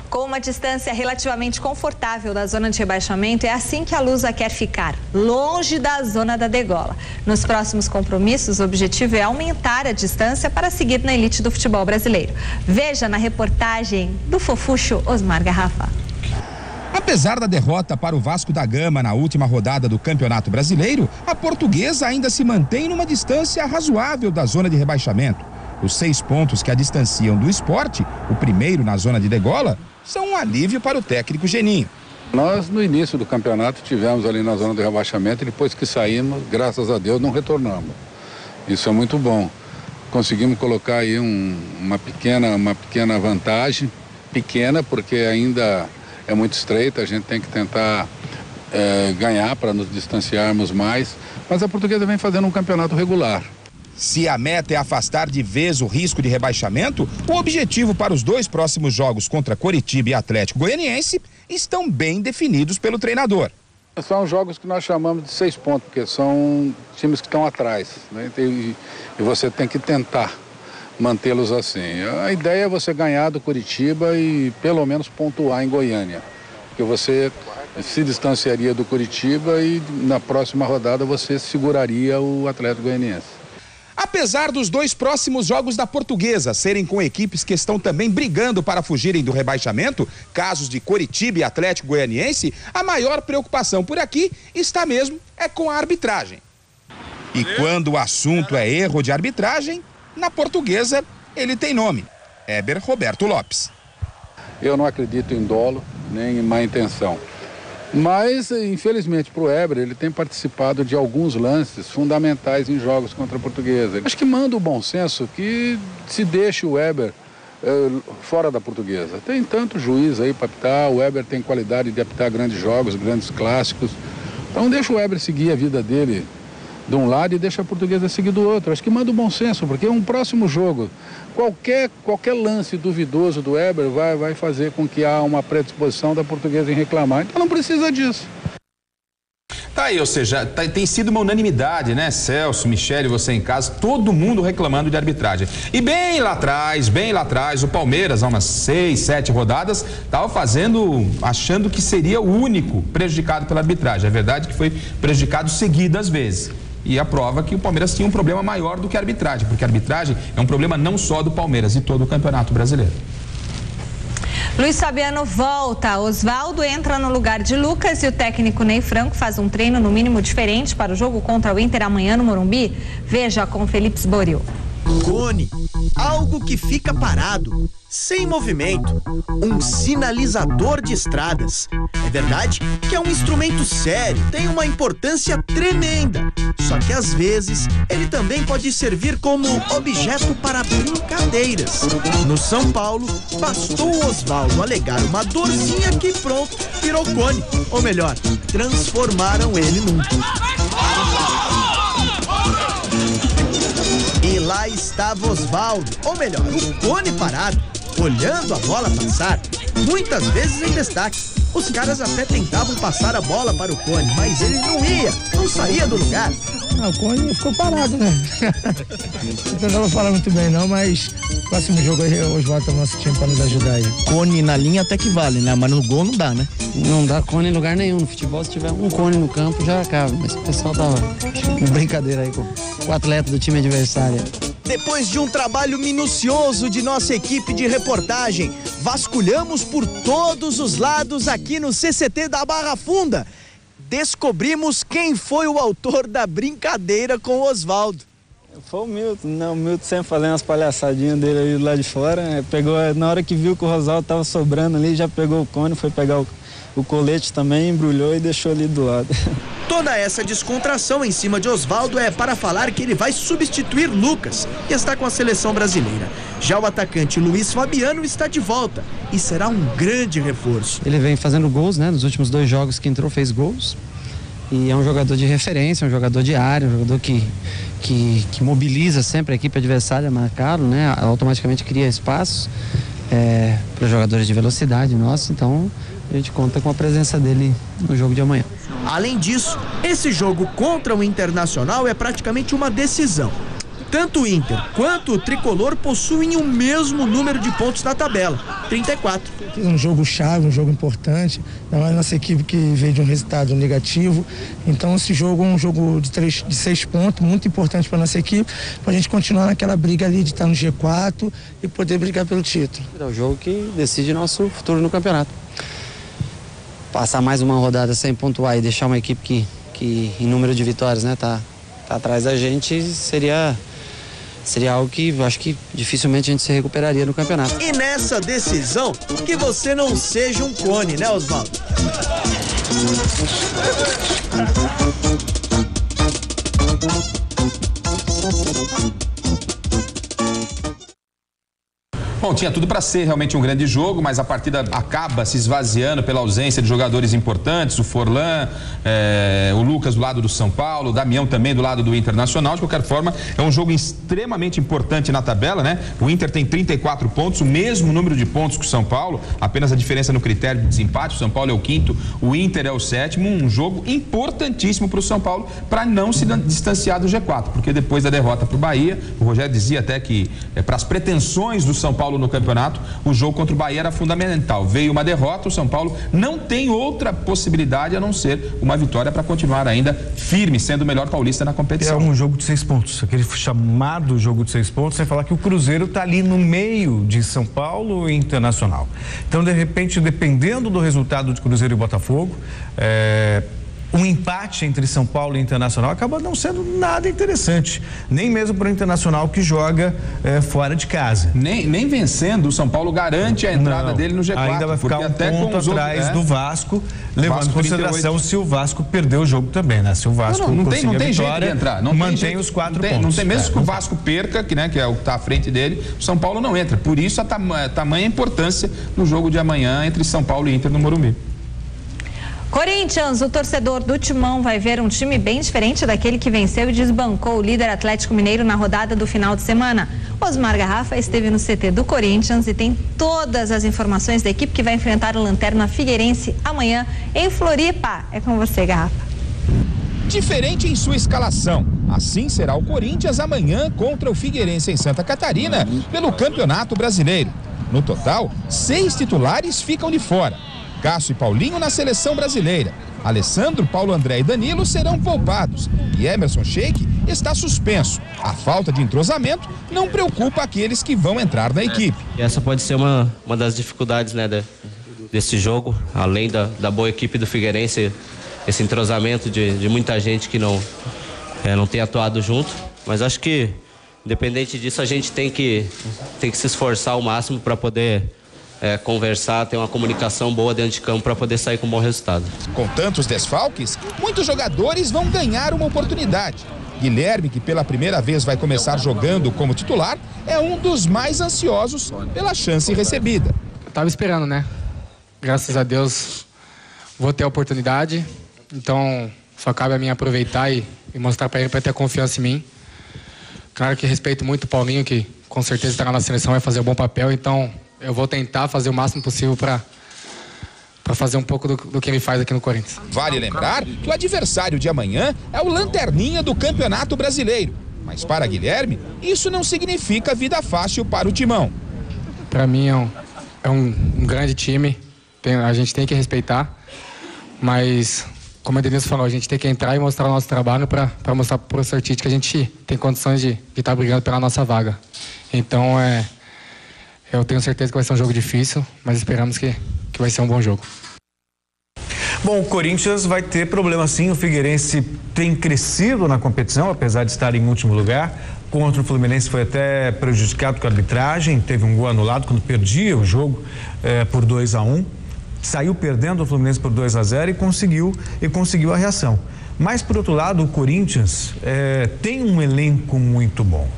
Com uma distância relativamente confortável da zona de rebaixamento, é assim que a Lusa quer ficar, longe da zona da degola. Nos próximos compromissos, o objetivo é aumentar a distância para seguir na elite do futebol brasileiro. Veja na reportagem do fofucho Osmar Garrafa. Apesar da derrota para o Vasco da Gama na última rodada do Campeonato Brasileiro, a Portuguesa ainda se mantém numa distância razoável da zona de rebaixamento. Os 6 pontos que a distanciam do Sport, o primeiro na zona de degola, são um alívio para o técnico Geninho. Nós, no início do campeonato, tivemos ali na zona de rebaixamento e depois que saímos, graças a Deus, não retornamos. Isso é muito bom. Conseguimos colocar aí uma pequena vantagem, pequena porque ainda é muito estreita, a gente tem que tentar ganhar para nos distanciarmos mais, mas a Portuguesa vem fazendo um campeonato regular. Se a meta é afastar de vez o risco de rebaixamento, o objetivo para os 2 próximos jogos contra Coritiba e Atlético Goianiense estão bem definidos pelo treinador. São jogos que nós chamamos de 6 pontos, porque são times que estão atrás, né? E você tem que tentar mantê-los assim. A ideia é você ganhar do Coritiba e pelo menos pontuar em Goiânia, porque você se distanciaria do Coritiba e na próxima rodada você seguraria o Atlético Goianiense. Apesar dos 2 próximos jogos da Portuguesa serem com equipes que estão também brigando para fugirem do rebaixamento, casos de Coritiba e Atlético Goianiense, a maior preocupação por aqui está mesmo com a arbitragem. E quando o assunto é erro de arbitragem, na Portuguesa ele tem nome: Heber Roberto Lopes. Eu não acredito em dolo, nem em má intenção. Mas, infelizmente, para o Heber, ele tem participado de alguns lances fundamentais em jogos contra a Portuguesa. Acho que manda o bom senso que se deixe o Heber fora da Portuguesa. Tem tanto juiz aí para apitar, o Heber tem qualidade de apitar grandes jogos, grandes clássicos. Então deixa o Heber seguir a vida dele de um lado e deixa a Portuguesa seguir do outro. Acho que manda o bom senso, porque um próximo jogo, qualquer lance duvidoso do Heber vai fazer com que há uma predisposição da Portuguesa em reclamar. Então não precisa disso. Tá aí, ou seja, tem sido uma unanimidade, né? Celso, Michele, você em casa, todo mundo reclamando de arbitragem. E bem lá atrás, o Palmeiras, há umas 6, 7 rodadas, estava achando que seria o único prejudicado pela arbitragem. É verdade que foi prejudicado seguidas vezes. E a prova que o Palmeiras tinha um problema maior do que a arbitragem, porque a arbitragem é um problema não só do Palmeiras, e todo o Campeonato Brasileiro. Luiz Fabiano volta, Osvaldo entra no lugar de Lucas e o técnico Ney Franco faz um treino no mínimo diferente para o jogo contra o Inter amanhã no Morumbi. Veja com Felipe Sboril. Cone, algo que fica parado, sem movimento, um sinalizador de estradas. É verdade que é um instrumento sério, tem uma importância tremenda. Só que às vezes ele também pode servir como objeto para brincadeiras. No São Paulo, bastou o Osvaldo alegar uma dorzinha que pronto, virou cone. Ou melhor, transformaram ele num. E lá estava Osvaldo, ou melhor, o cone parado, olhando a bola passar, muitas vezes em destaque. Os caras até tentavam passar a bola para o cone, mas ele não saía do lugar. O cone ficou parado, né? Então não vou falar muito bem não, mas próximo jogo aí o Osvaldo é o nosso time para nos ajudar aí. Cone na linha até que vale, né? Mas no gol não dá, né? Não dá cone em lugar nenhum. No futebol, se tiver um cone no campo, já acaba. Mas o pessoal tava com brincadeira aí com o atleta do time adversário. Depois de um trabalho minucioso de nossa equipe de reportagem, vasculhamos por todos os lados aqui no CCT da Barra Funda. Descobrimos quem foi o autor da brincadeira com o Osvaldo. Foi o Milton, né? O Milton sempre fazendo as palhaçadinhas dele ali lá de fora. Pegou, na hora que viu que o Rosaldo tava sobrando ali, já pegou o cone, foi pegar o colete também, embrulhou e deixou ali do lado. Toda essa descontração em cima de Osvaldo é para falar que ele vai substituir Lucas, que está com a seleção brasileira. Já o atacante Luiz Fabiano está de volta e será um grande reforço. Ele vem fazendo gols, né? Nos últimos 2 jogos que entrou, fez gols. E é um jogador de referência, um jogador de área, um jogador que mobiliza sempre a equipe adversária a marcá-lo, né? Automaticamente cria espaços para jogadores de velocidade nossos, então a gente conta com a presença dele no jogo de amanhã. Além disso, esse jogo contra o Internacional é praticamente uma decisão. Tanto o Inter quanto o Tricolor possuem o mesmo número de pontos na tabela, 34. Um jogo chave, um jogo importante, não é a nossa equipe que veio de um resultado negativo, então esse jogo é um jogo de 6 pontos, muito importante para a nossa equipe, para a gente continuar naquela briga ali de estar no G4 e poder brigar pelo título. É o jogo que decide nosso futuro no campeonato. Passar mais uma rodada sem pontuar e deixar uma equipe que em número de vitórias, né, tá atrás da gente, seria algo que eu acho que dificilmente a gente se recuperaria no campeonato. E nessa decisão, que você não seja um cone, né, Osvaldo? Bom, tinha tudo para ser realmente um grande jogo, mas a partida acaba se esvaziando pela ausência de jogadores importantes, o Forlan, o Lucas do lado do São Paulo, o Damião também do lado do Internacional. De qualquer forma, é um jogo extremamente importante na tabela, né? O Inter tem 34 pontos, o mesmo número de pontos que o São Paulo, apenas a diferença no critério de desempate. O São Paulo é o 5º, o Inter é o 7º, um jogo importantíssimo para o São Paulo para não se distanciar do G4, porque depois da derrota para o Bahia, o Rogério dizia até que para as pretensões do São Paulo no campeonato, o jogo contra o Bahia era fundamental. Veio uma derrota, o São Paulo não tem outra possibilidade a não ser uma vitória para continuar ainda firme, sendo o melhor paulista na competição. É um jogo de 6 pontos, aquele chamado jogo de 6 pontos, sem falar que o Cruzeiro está ali no meio de São Paulo e Internacional. Então, de repente, dependendo do resultado de Cruzeiro e Botafogo, um empate entre São Paulo e Internacional acaba não sendo nada interessante, nem mesmo para o Internacional que joga fora de casa. Nem vencendo, o São Paulo garante a entrada dele no G4. Ainda vai ficar um ponto atrás do Vasco, levando em consideração se o Vasco perder o jogo também, né? Se o Vasco não tem jeito de entrar. Mantém os 4 pontos. Não tem, mesmo que o Vasco perca, que é o que está à frente dele, o São Paulo não entra. Por isso a tamanha importância no jogo de amanhã entre São Paulo e Inter no Morumbi. Corinthians, o torcedor do Timão vai ver um time bem diferente daquele que venceu e desbancou o líder Atlético Mineiro na rodada do final de semana. Osmar Garrafa esteve no CT do Corinthians e tem todas as informações da equipe que vai enfrentar o Lanterna Figueirense amanhã em Floripa. É com você, Garrafa. Diferente em sua escalação. Assim será o Corinthians amanhã contra o Figueirense em Santa Catarina pelo Campeonato Brasileiro. No total, 6 titulares ficam de fora. Cássio e Paulinho na seleção brasileira. Alessandro, Paulo André e Danilo serão poupados. E Emerson Sheik está suspenso. A falta de entrosamento não preocupa aqueles que vão entrar na equipe. Essa pode ser uma das dificuldades, né, desse jogo. Além da boa equipe do Figueirense, esse entrosamento de muita gente que não tem atuado junto. Mas acho que, independente disso, a gente tem que se esforçar ao máximo para poder conversar, ter uma comunicação boa dentro de campo para poder sair com um bom resultado. Com tantos desfalques, muitos jogadores vão ganhar uma oportunidade. Guilherme, que pela primeira vez vai começar jogando como titular, é um dos mais ansiosos pela chance recebida. Eu tava esperando, né? Graças a Deus vou ter a oportunidade, então só cabe a mim aproveitar e mostrar para ele para ter confiança em mim. Claro que respeito muito o Paulinho, que com certeza estará na seleção, vai fazer um bom papel, então eu vou tentar fazer o máximo possível para fazer um pouco do que ele faz aqui no Corinthians. Vale lembrar que o adversário de amanhã é o Lanterninha do Campeonato Brasileiro. Mas para Guilherme, isso não significa vida fácil para o Timão. Para mim é um grande time, a gente tem que respeitar, mas como a Denilson falou, a gente tem que entrar e mostrar o nosso trabalho para mostrar para o professor Tite que a gente tem condições de estar brigando pela nossa vaga. Então eu tenho certeza que vai ser um jogo difícil, mas esperamos que vai ser um bom jogo. Bom, o Corinthians vai ter problema sim, o Figueirense tem crescido na competição, apesar de estar em último lugar. Contra o Fluminense foi até prejudicado com a arbitragem, teve um gol anulado quando perdia o jogo por 2-1. Saiu perdendo o Fluminense por 2-0 e conseguiu a reação. Mas, por outro lado, o Corinthians tem um elenco muito bom.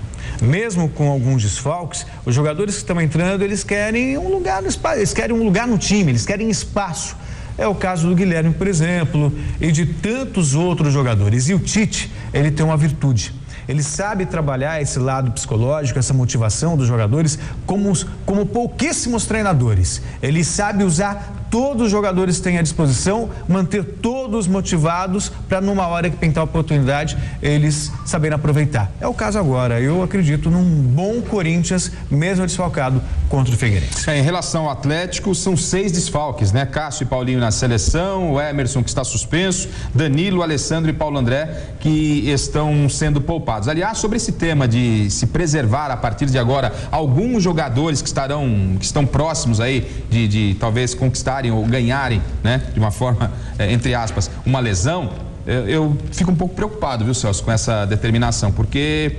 Mesmo com alguns desfalques, os jogadores que estão entrando, eles querem um lugar no espaço, eles querem um lugar no time, eles querem espaço. É o caso do Guilherme, por exemplo, e de tantos outros jogadores. E o Tite, ele tem uma virtude. Ele sabe trabalhar esse lado psicológico, essa motivação dos jogadores, como pouquíssimos treinadores. Ele sabe usar todos os jogadores que têm à disposição, manter todos motivados para numa hora que pintar a oportunidade, eles saberem aproveitar. É o caso agora. Eu acredito num bom Corinthians, mesmo desfalcado, contra o Figueirense. Em relação ao Atlético, são 6 desfalques, né? Cássio e Paulinho na seleção, o Emerson que está suspenso, Danilo, Alessandro e Paulo André que estão sendo poupados. Aliás, sobre esse tema de se preservar a partir de agora alguns jogadores que estão próximos aí de talvez conquistarem ou ganharem, né, de uma forma, entre aspas, uma lesão, eu fico um pouco preocupado, viu, Celso, com essa determinação, porque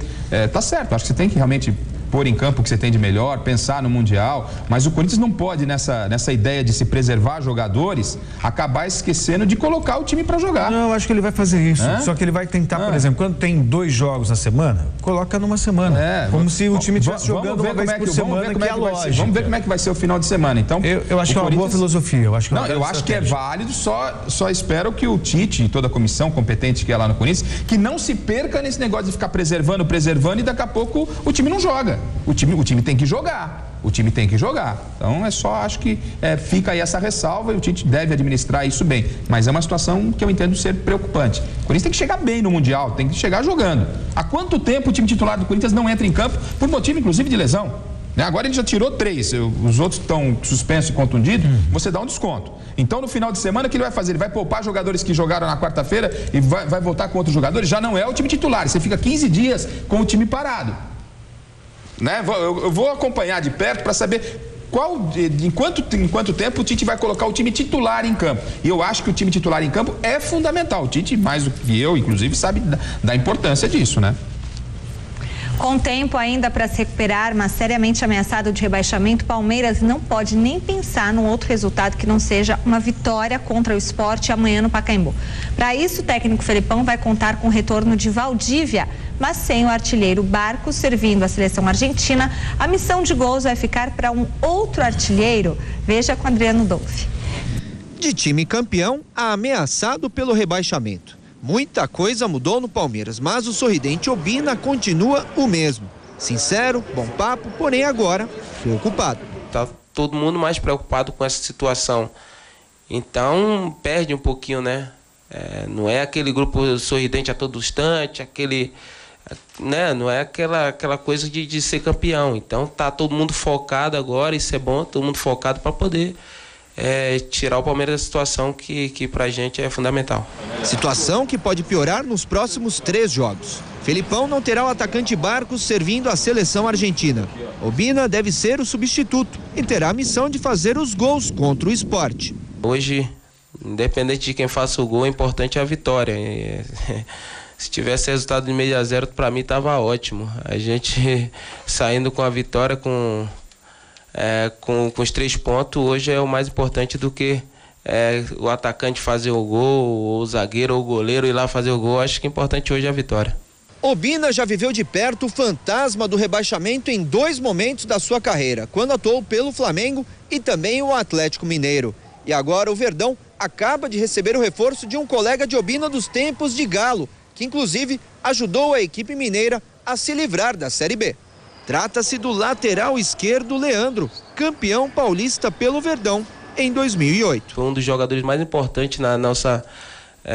tá certo, acho que você tem que realmente pôr em campo o que você tem de melhor, pensar no Mundial, mas o Corinthians não pode, nessa ideia de se preservar jogadores, acabar esquecendo de colocar o time para jogar. Não, eu acho que ele vai fazer isso, só que ele vai tentar, por exemplo, quando tem 2 jogos na semana, coloca numa semana, como se o time estivesse jogando uma vez por semana, que é a lógica. Vamos ver como é que vai ser o final de semana, então. Eu acho que é uma boa filosofia, eu acho que é válido, só espero que o Tite e toda a comissão competente que é lá no Corinthians, que não se perca nesse negócio de ficar preservando e daqui a pouco o time não joga. O time tem que jogar. O time tem que jogar. Então acho que fica aí essa ressalva e o Tite deve administrar isso bem. Mas é uma situação que eu entendo ser preocupante. O Corinthians tem que chegar bem no Mundial, tem que chegar jogando. Há quanto tempo o time titular do Corinthians não entra em campo por motivo, inclusive, de lesão? Agora ele já tirou 3, os outros estão suspensos e contundidos, você dá um desconto. Então no final de semana o que ele vai fazer? Ele vai poupar jogadores que jogaram na quarta-feira e vai voltar com outros jogadores? Já não é o time titular, você fica 15 dias com o time parado. Né? Eu vou acompanhar de perto para saber em quanto tempo o Tite vai colocar o time titular em campo. E eu acho que o time titular em campo é fundamental. O Tite, mais do que eu, inclusive, sabe da importância disso, né? Com tempo ainda para se recuperar, mas seriamente ameaçado de rebaixamento, Palmeiras não pode nem pensar num outro resultado que não seja uma vitória contra o Sport amanhã no Pacaembu. Para isso, o técnico Felipão vai contar com o retorno de Valdívia, mas sem o artilheiro Barcos servindo a seleção argentina, a missão de gols vai ficar para um outro artilheiro. Veja com Adriano Dolfi. De time campeão a ameaçado pelo rebaixamento. Muita coisa mudou no Palmeiras, mas o sorridente Obina continua o mesmo. Sincero, bom papo, porém agora preocupado. Tá todo mundo mais preocupado com essa situação. Então perde um pouquinho, né? Não é aquele grupo sorridente a todo instante, né? Não é aquela coisa de ser campeão. Então tá todo mundo focado agora, isso é bom, todo mundo focado para poder tirar o Palmeiras da situação que pra gente é fundamental. Situação que pode piorar nos próximos 3 jogos. Felipão não terá o atacante Barcos servindo a seleção argentina. Obina deve ser o substituto e terá a missão de fazer os gols contra o Sport. Hoje, independente de quem faça o gol, o importante é a vitória. Se tivesse resultado de 0-0, para mim estava ótimo. A gente saindo com a vitória, com os 3 pontos, hoje é o mais importante do que o atacante fazer o gol, ou o zagueiro ou o goleiro ir lá fazer o gol. Acho que o importante hoje é a vitória. Obina já viveu de perto o fantasma do rebaixamento em 2 momentos da sua carreira, quando atuou pelo Flamengo e também o Atlético Mineiro. E agora o Verdão acaba de receber o reforço de um colega de Obina dos tempos de Galo, que inclusive ajudou a equipe mineira a se livrar da Série B. Trata-se do lateral esquerdo Leandro, campeão paulista pelo Verdão em 2008. Foi um dos jogadores mais importantes na nossa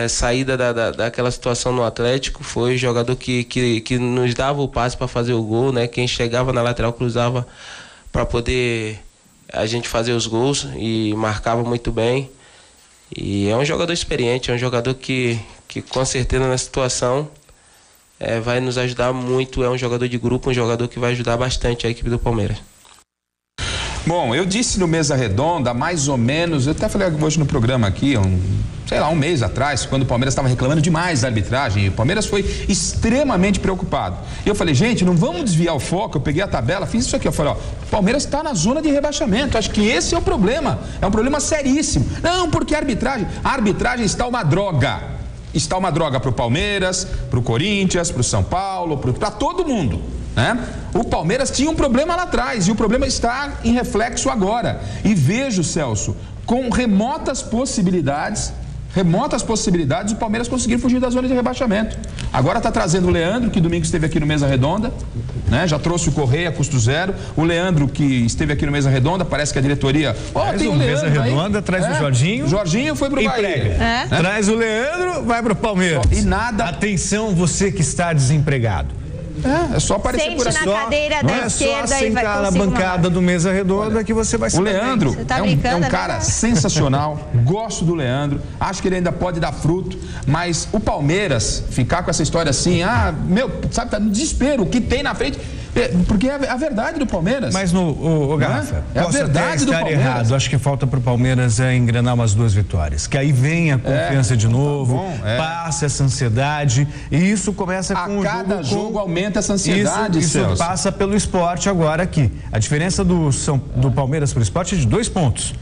saída daquela situação no Atlético. Foi o jogador que nos dava o passe para fazer o gol, né? Quem chegava na lateral cruzava para poder a gente fazer os gols e marcava muito bem. E é um jogador experiente, é um jogador que com certeza na situação vai nos ajudar muito. É um jogador de grupo, um jogador que vai ajudar bastante a equipe do Palmeiras. Bom, eu disse no Mesa Redonda, mais ou menos, eu até falei hoje no programa aqui, um mês atrás, quando o Palmeiras estava reclamando demais da arbitragem, e o Palmeiras foi extremamente preocupado. E eu falei, gente, não vamos desviar o foco. Eu peguei a tabela, fiz isso aqui, eu falei, o Palmeiras está na zona de rebaixamento, acho que esse é o problema, é um problema seríssimo. Não, porque a arbitragem está uma droga. Está uma droga para o Palmeiras, para o Corinthians, para o São Paulo, para todo mundo, né? O Palmeiras tinha um problema lá atrás e o problema está em reflexo agora. E vejo, Celso, com remotas possibilidades o Palmeiras conseguir fugir da zona de rebaixamento. Agora está trazendo o Leandro, que domingo esteve aqui no Mesa Redonda, né? Já trouxe o Correia a custo zero. O Leandro, que esteve aqui no Mesa Redonda, parece que a diretoria... Traz o Mesa Redonda, traz o Jorginho. Jorginho foi pro Bahia. Traz o Leandro, vai pro Palmeiras. E nada... Atenção, você que está desempregado. É só aparecer por na cadeira da esquerda e vai sentar na bancada do Mesa Redonda que você vai se O Leandro é um cara né? sensacional, gosto do Leandro, acho que ele ainda pode dar fruto, mas o Palmeiras ficar com essa história assim, sabe, tá no desespero, o que tem na frente, porque é a verdade do Palmeiras. Mas Garrafa, é a verdade do Palmeiras. Errado, acho que falta pro Palmeiras engrenar umas 2 vitórias, que aí vem a confiança de novo, passa essa ansiedade, e isso começa com cada jogo aumenta essa ansiedade. Isso passa pelo Sport agora aqui. A diferença do Palmeiras pro Sport é de 2 pontos.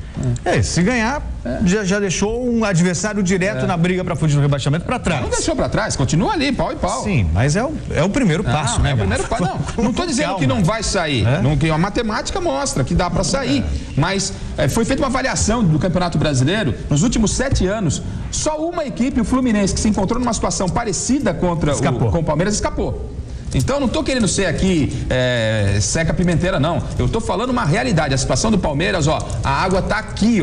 Se ganhar, já deixou um adversário direto na briga para fugir do rebaixamento para trás. Não deixou para trás, continua ali, pau e pau. Sim, mas é o primeiro passo, né? É o primeiro passo. Não estou dizendo que não vai sair. A matemática mostra que dá para sair. Mas foi feita uma avaliação do Campeonato Brasileiro. Nos últimos 7 anos, só uma equipe, o Fluminense, que se encontrou numa situação parecida com o Palmeiras, escapou. Então, não estou querendo ser aqui seca pimenteira, não. Eu estou falando uma realidade. A situação do Palmeiras, a água está aqui,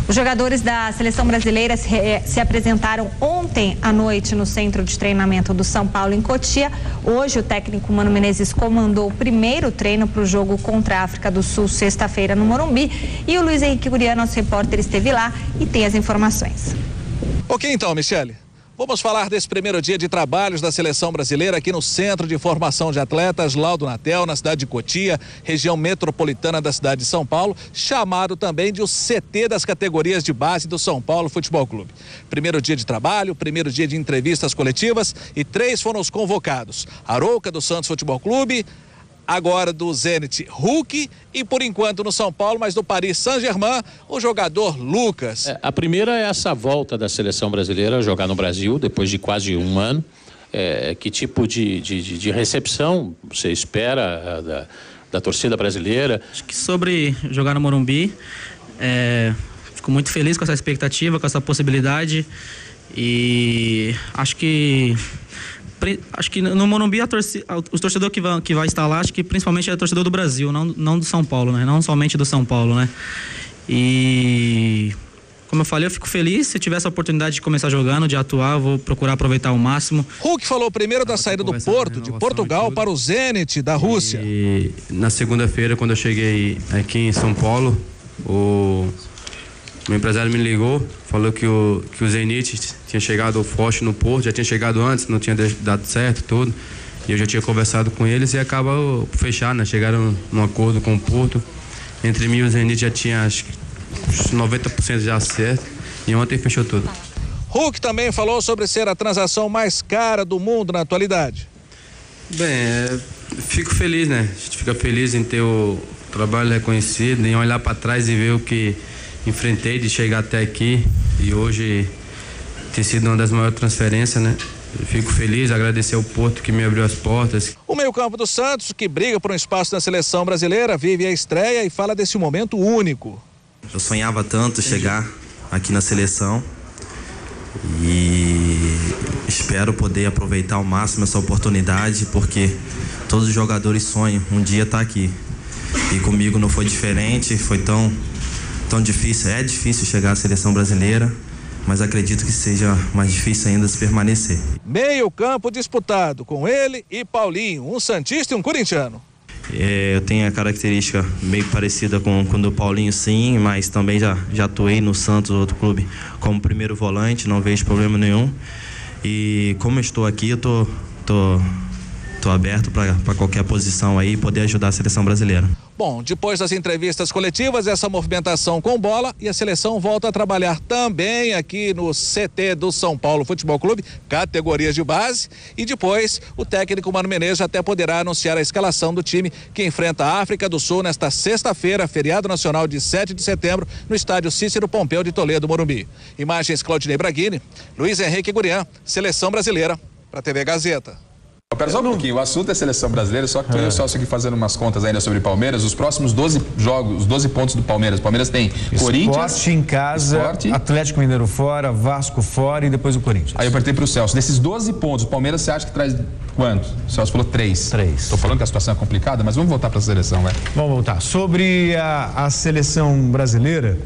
Os jogadores da seleção brasileira se apresentaram ontem à noite no centro de treinamento do São Paulo, em Cotia. Hoje, o técnico Mano Menezes comandou o primeiro treino para o jogo contra a África do Sul, sexta-feira, no Morumbi. E o Luiz Henrique Guriano, nosso repórter, esteve lá e tem as informações. Ok, então, Michele. Vamos falar desse primeiro dia de trabalhos da seleção brasileira aqui no Centro de Formação de Atletas Laudo Natel, na cidade de Cotia, região metropolitana da cidade de São Paulo, chamado também de o CT das categorias de base do São Paulo Futebol Clube. Primeiro dia de trabalho, primeiro dia de entrevistas coletivas e 3 foram os convocados. Arouca do Santos Futebol Clube, agora do Zenit, Hulk, e por enquanto no São Paulo, mas do Paris Saint-Germain, o jogador Lucas. A primeira é essa volta da seleção brasileira a jogar no Brasil, depois de quase um ano. Que tipo de recepção você espera da torcida brasileira? Acho que sobre jogar no Morumbi, fico muito feliz com essa expectativa, com essa possibilidade, e acho que no Morumbi o torcedor que vai estar lá, acho que principalmente é o torcedor do Brasil, não do São Paulo, né? Não somente do São Paulo, né? E como eu falei, eu fico feliz. Se tiver essa oportunidade de começar jogando, de atuar, eu vou procurar aproveitar ao máximo. Hulk falou primeiro da saída do Porto, de Portugal, para o Zenit da Rússia. E na segunda-feira, quando eu cheguei aqui em São Paulo, o meu empresário me ligou, falou que o Zenit tinha chegado forte no Porto, já tinha chegado antes, não tinha dado certo, tudo. E eu já tinha conversado com eles e acaba fechar, né? Chegaram num acordo com o Porto. Entre mim e o Zenit já tinha, acho que 90% já certo. E ontem fechou tudo. Hulk também falou sobre ser a transação mais cara do mundo na atualidade. Bem, fico feliz, né? A gente fica feliz em ter o trabalho reconhecido, em olhar para trás e ver o que enfrentei de chegar até aqui. E hoje ter sido uma das maiores transferências, né? Eu fico feliz, agradecer ao Porto que me abriu as portas. O meio-campo do Santos, que briga por um espaço na seleção brasileira, vive a estreia e fala desse momento único. Eu sonhava tanto chegar aqui na seleção e espero poder aproveitar ao máximo essa oportunidade, porque todos os jogadores sonham um dia estar aqui. E comigo não foi diferente, foi tão difícil. É difícil chegar à seleção brasileira, mas acredito que seja mais difícil ainda se permanecer. Meio campo disputado com ele e Paulinho, um santista e um corintiano. Eu tenho a característica meio parecida com do Paulinho, sim, mas também já atuei no Santos, outro clube, como primeiro volante, não vejo problema nenhum. E como eu estou aqui, eu tô aberto para qualquer posição aí e poder ajudar a seleção brasileira. Bom, depois das entrevistas coletivas, essa movimentação com bola, e a seleção volta a trabalhar também aqui no CT do São Paulo Futebol Clube, categorias de base, e depois o técnico Mano Menezes até poderá anunciar a escalação do time que enfrenta a África do Sul nesta sexta-feira, feriado nacional de 7 de setembro, no estádio Cícero Pompeu de Toledo, Morumbi. Imagens Claudinei Braghini, Luiz Henrique Gurian, Seleção Brasileira, para a TV Gazeta. Pera só um pouquinho, o assunto é seleção brasileira, só que eu e o Celso aqui fazendo umas contas ainda sobre Palmeiras, os próximos 12 jogos, os 12 pontos do Palmeiras. O Palmeiras tem Corinthians, Sport em casa, Atlético Mineiro fora, Vasco fora e depois o Corinthians. Aí eu perguntei pro Celso, desses 12 pontos, o Palmeiras você acha que traz quanto? O Celso falou 3. 3. Tô falando que a situação é complicada, mas vamos voltar para a seleção, vai. Vamos voltar. Sobre a seleção brasileira,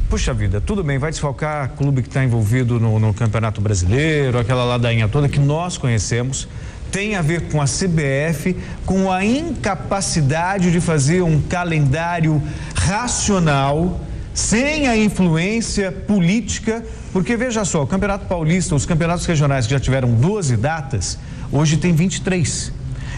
puxa vida, tudo bem, vai desfalcar clube que está envolvido no Campeonato Brasileiro, aquela ladainha toda que nós conhecemos, tem a ver com a CBF, com a incapacidade de fazer um calendário racional, sem a influência política, porque veja só, o Campeonato Paulista, os campeonatos regionais que já tiveram 12 datas, hoje tem 23.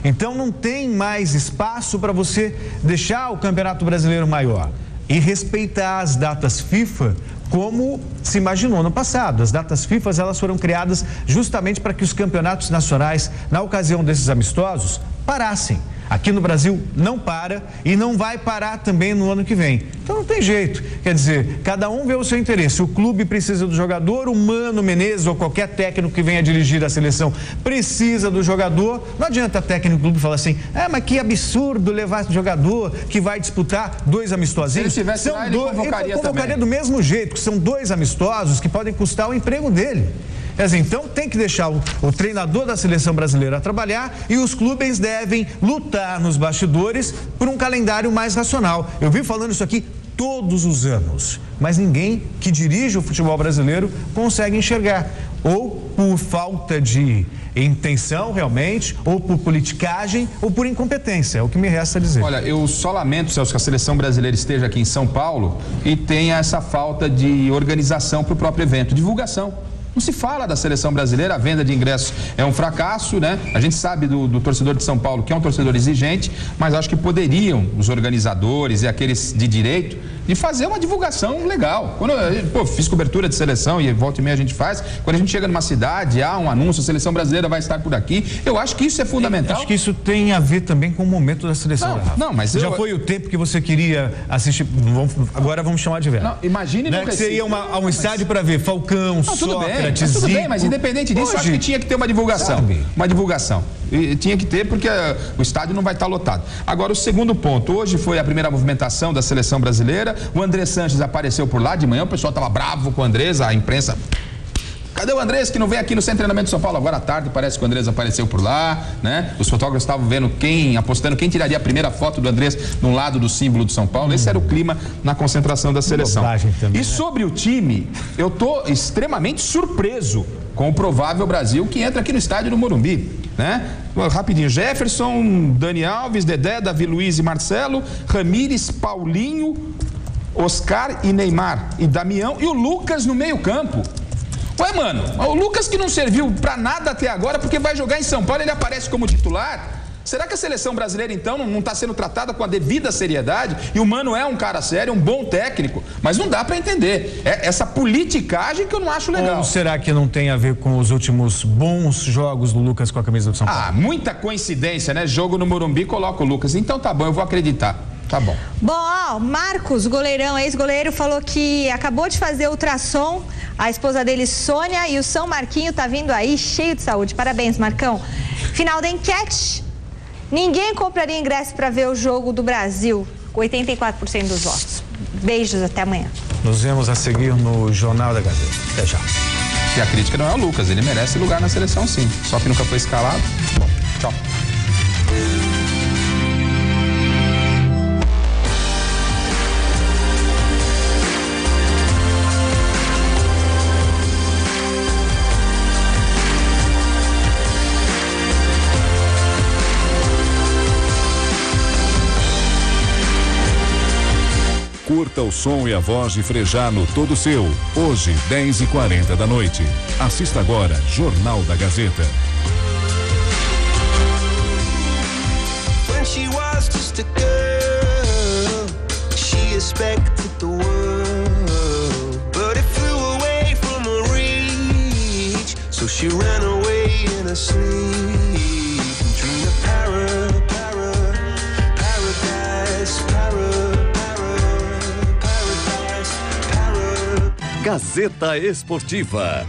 Então não tem mais espaço para você deixar o Campeonato Brasileiro maior. E respeitar as datas FIFA como se imaginou no passado. As datas FIFA, elas foram criadas justamente para que os campeonatos nacionais, na ocasião desses amistosos, parassem. Aqui no Brasil não para e não vai parar também no ano que vem. Então não tem jeito. Quer dizer, cada um vê o seu interesse. O clube precisa do jogador, o Mano Menezes ou qualquer técnico que venha dirigir a seleção precisa do jogador. Não adianta técnico do clube falar assim, mas que absurdo levar esse jogador que vai disputar 2 amistosinhos. Se ele estivesse lá, ele convocaria do mesmo jeito, que são 2 amistosos que podem custar o emprego dele. Quer dizer, então tem que deixar o treinador da seleção brasileira trabalhar e os clubes devem lutar nos bastidores por um calendário mais racional. Eu vi falando isso aqui todos os anos, mas ninguém que dirige o futebol brasileiro consegue enxergar. Ou por falta de intenção realmente, ou por politicagem, ou por incompetência, é o que me resta dizer. Olha, eu só lamento, Celso, que a seleção brasileira esteja aqui em São Paulo e tenha essa falta de organização para o próprio evento, divulgação. Não se fala da seleção brasileira, a venda de ingressos é um fracasso, né? A gente sabe do torcedor de São Paulo, que é um torcedor exigente, mas acho que poderiam os organizadores e aqueles de direito de fazer uma divulgação legal. Quando eu fiz cobertura de seleção e volta e meia a gente faz, quando a gente chega numa cidade, há um anúncio, a seleção brasileira vai estar por aqui, eu acho que isso é fundamental. Acho que isso tem a ver também com o momento da seleção. Não, mas já foi o tempo que você queria assistir, agora vamos chamar de velho. Não, imagine que você ia a um estádio para ver Falcão, Sócrates, tudo bem, mas independente disso, eu acho que tinha que ter uma divulgação. Uma divulgação. E tinha que ter, porque o estádio não vai estar lotado. Agora, o segundo ponto. Hoje foi a primeira movimentação da seleção brasileira. O André Sanches apareceu por lá de manhã. O pessoal estava bravo com o Andrés, a imprensa. Cadê o Andrés que não vem aqui no centro de treinamento de São Paulo? Agora à tarde parece que o Andrés apareceu por lá, né? Os fotógrafos estavam vendo apostando quem tiraria a primeira foto do Andrés no lado do símbolo do São Paulo. Esse era o clima na concentração da seleção. Também, e sobre o time, eu estou extremamente surpreso com o provável Brasil que entra aqui no estádio do Morumbi, né? Rapidinho, Jefferson, Dani Alves, Dedé, Davi Luiz e Marcelo, Ramires, Paulinho, Oscar e Neymar, e Damião e o Lucas no meio campo. Ué, mano, o Lucas que não serviu pra nada até agora, porque vai jogar em São Paulo, ele aparece como titular. Será que a seleção brasileira, então, não está sendo tratada com a devida seriedade? E o Mano é um cara sério, um bom técnico, mas não dá para entender. É essa politicagem que eu não acho legal. Ou será que não tem a ver com os últimos bons jogos do Lucas com a camisa do São Paulo? Muita coincidência, né? Jogo no Morumbi, coloca o Lucas. Então tá bom, eu vou acreditar. Tá bom. Bom, Marcos, goleirão, ex-goleiro, falou que acabou de fazer ultrassom. A esposa dele, Sônia, e o São Marquinho tá vindo aí cheio de saúde. Parabéns, Marcão. Final da enquete. Ninguém compraria ingresso para ver o jogo do Brasil. 84% dos votos. Beijos, até amanhã. Nos vemos a seguir no Jornal da Gazeta. Até já. E a crítica não é o Lucas, ele merece lugar na seleção sim. Só que nunca foi escalado. Bom, tchau. Curta o som e a voz de Frejá no Todo Seu. Hoje, 10h40 da noite. Assista agora Jornal da Gazeta. When she was just a girl, she expected the world, but it flew away from her reach, so she ran away in her sleep and dreamed of paradise. Gazeta Esportiva.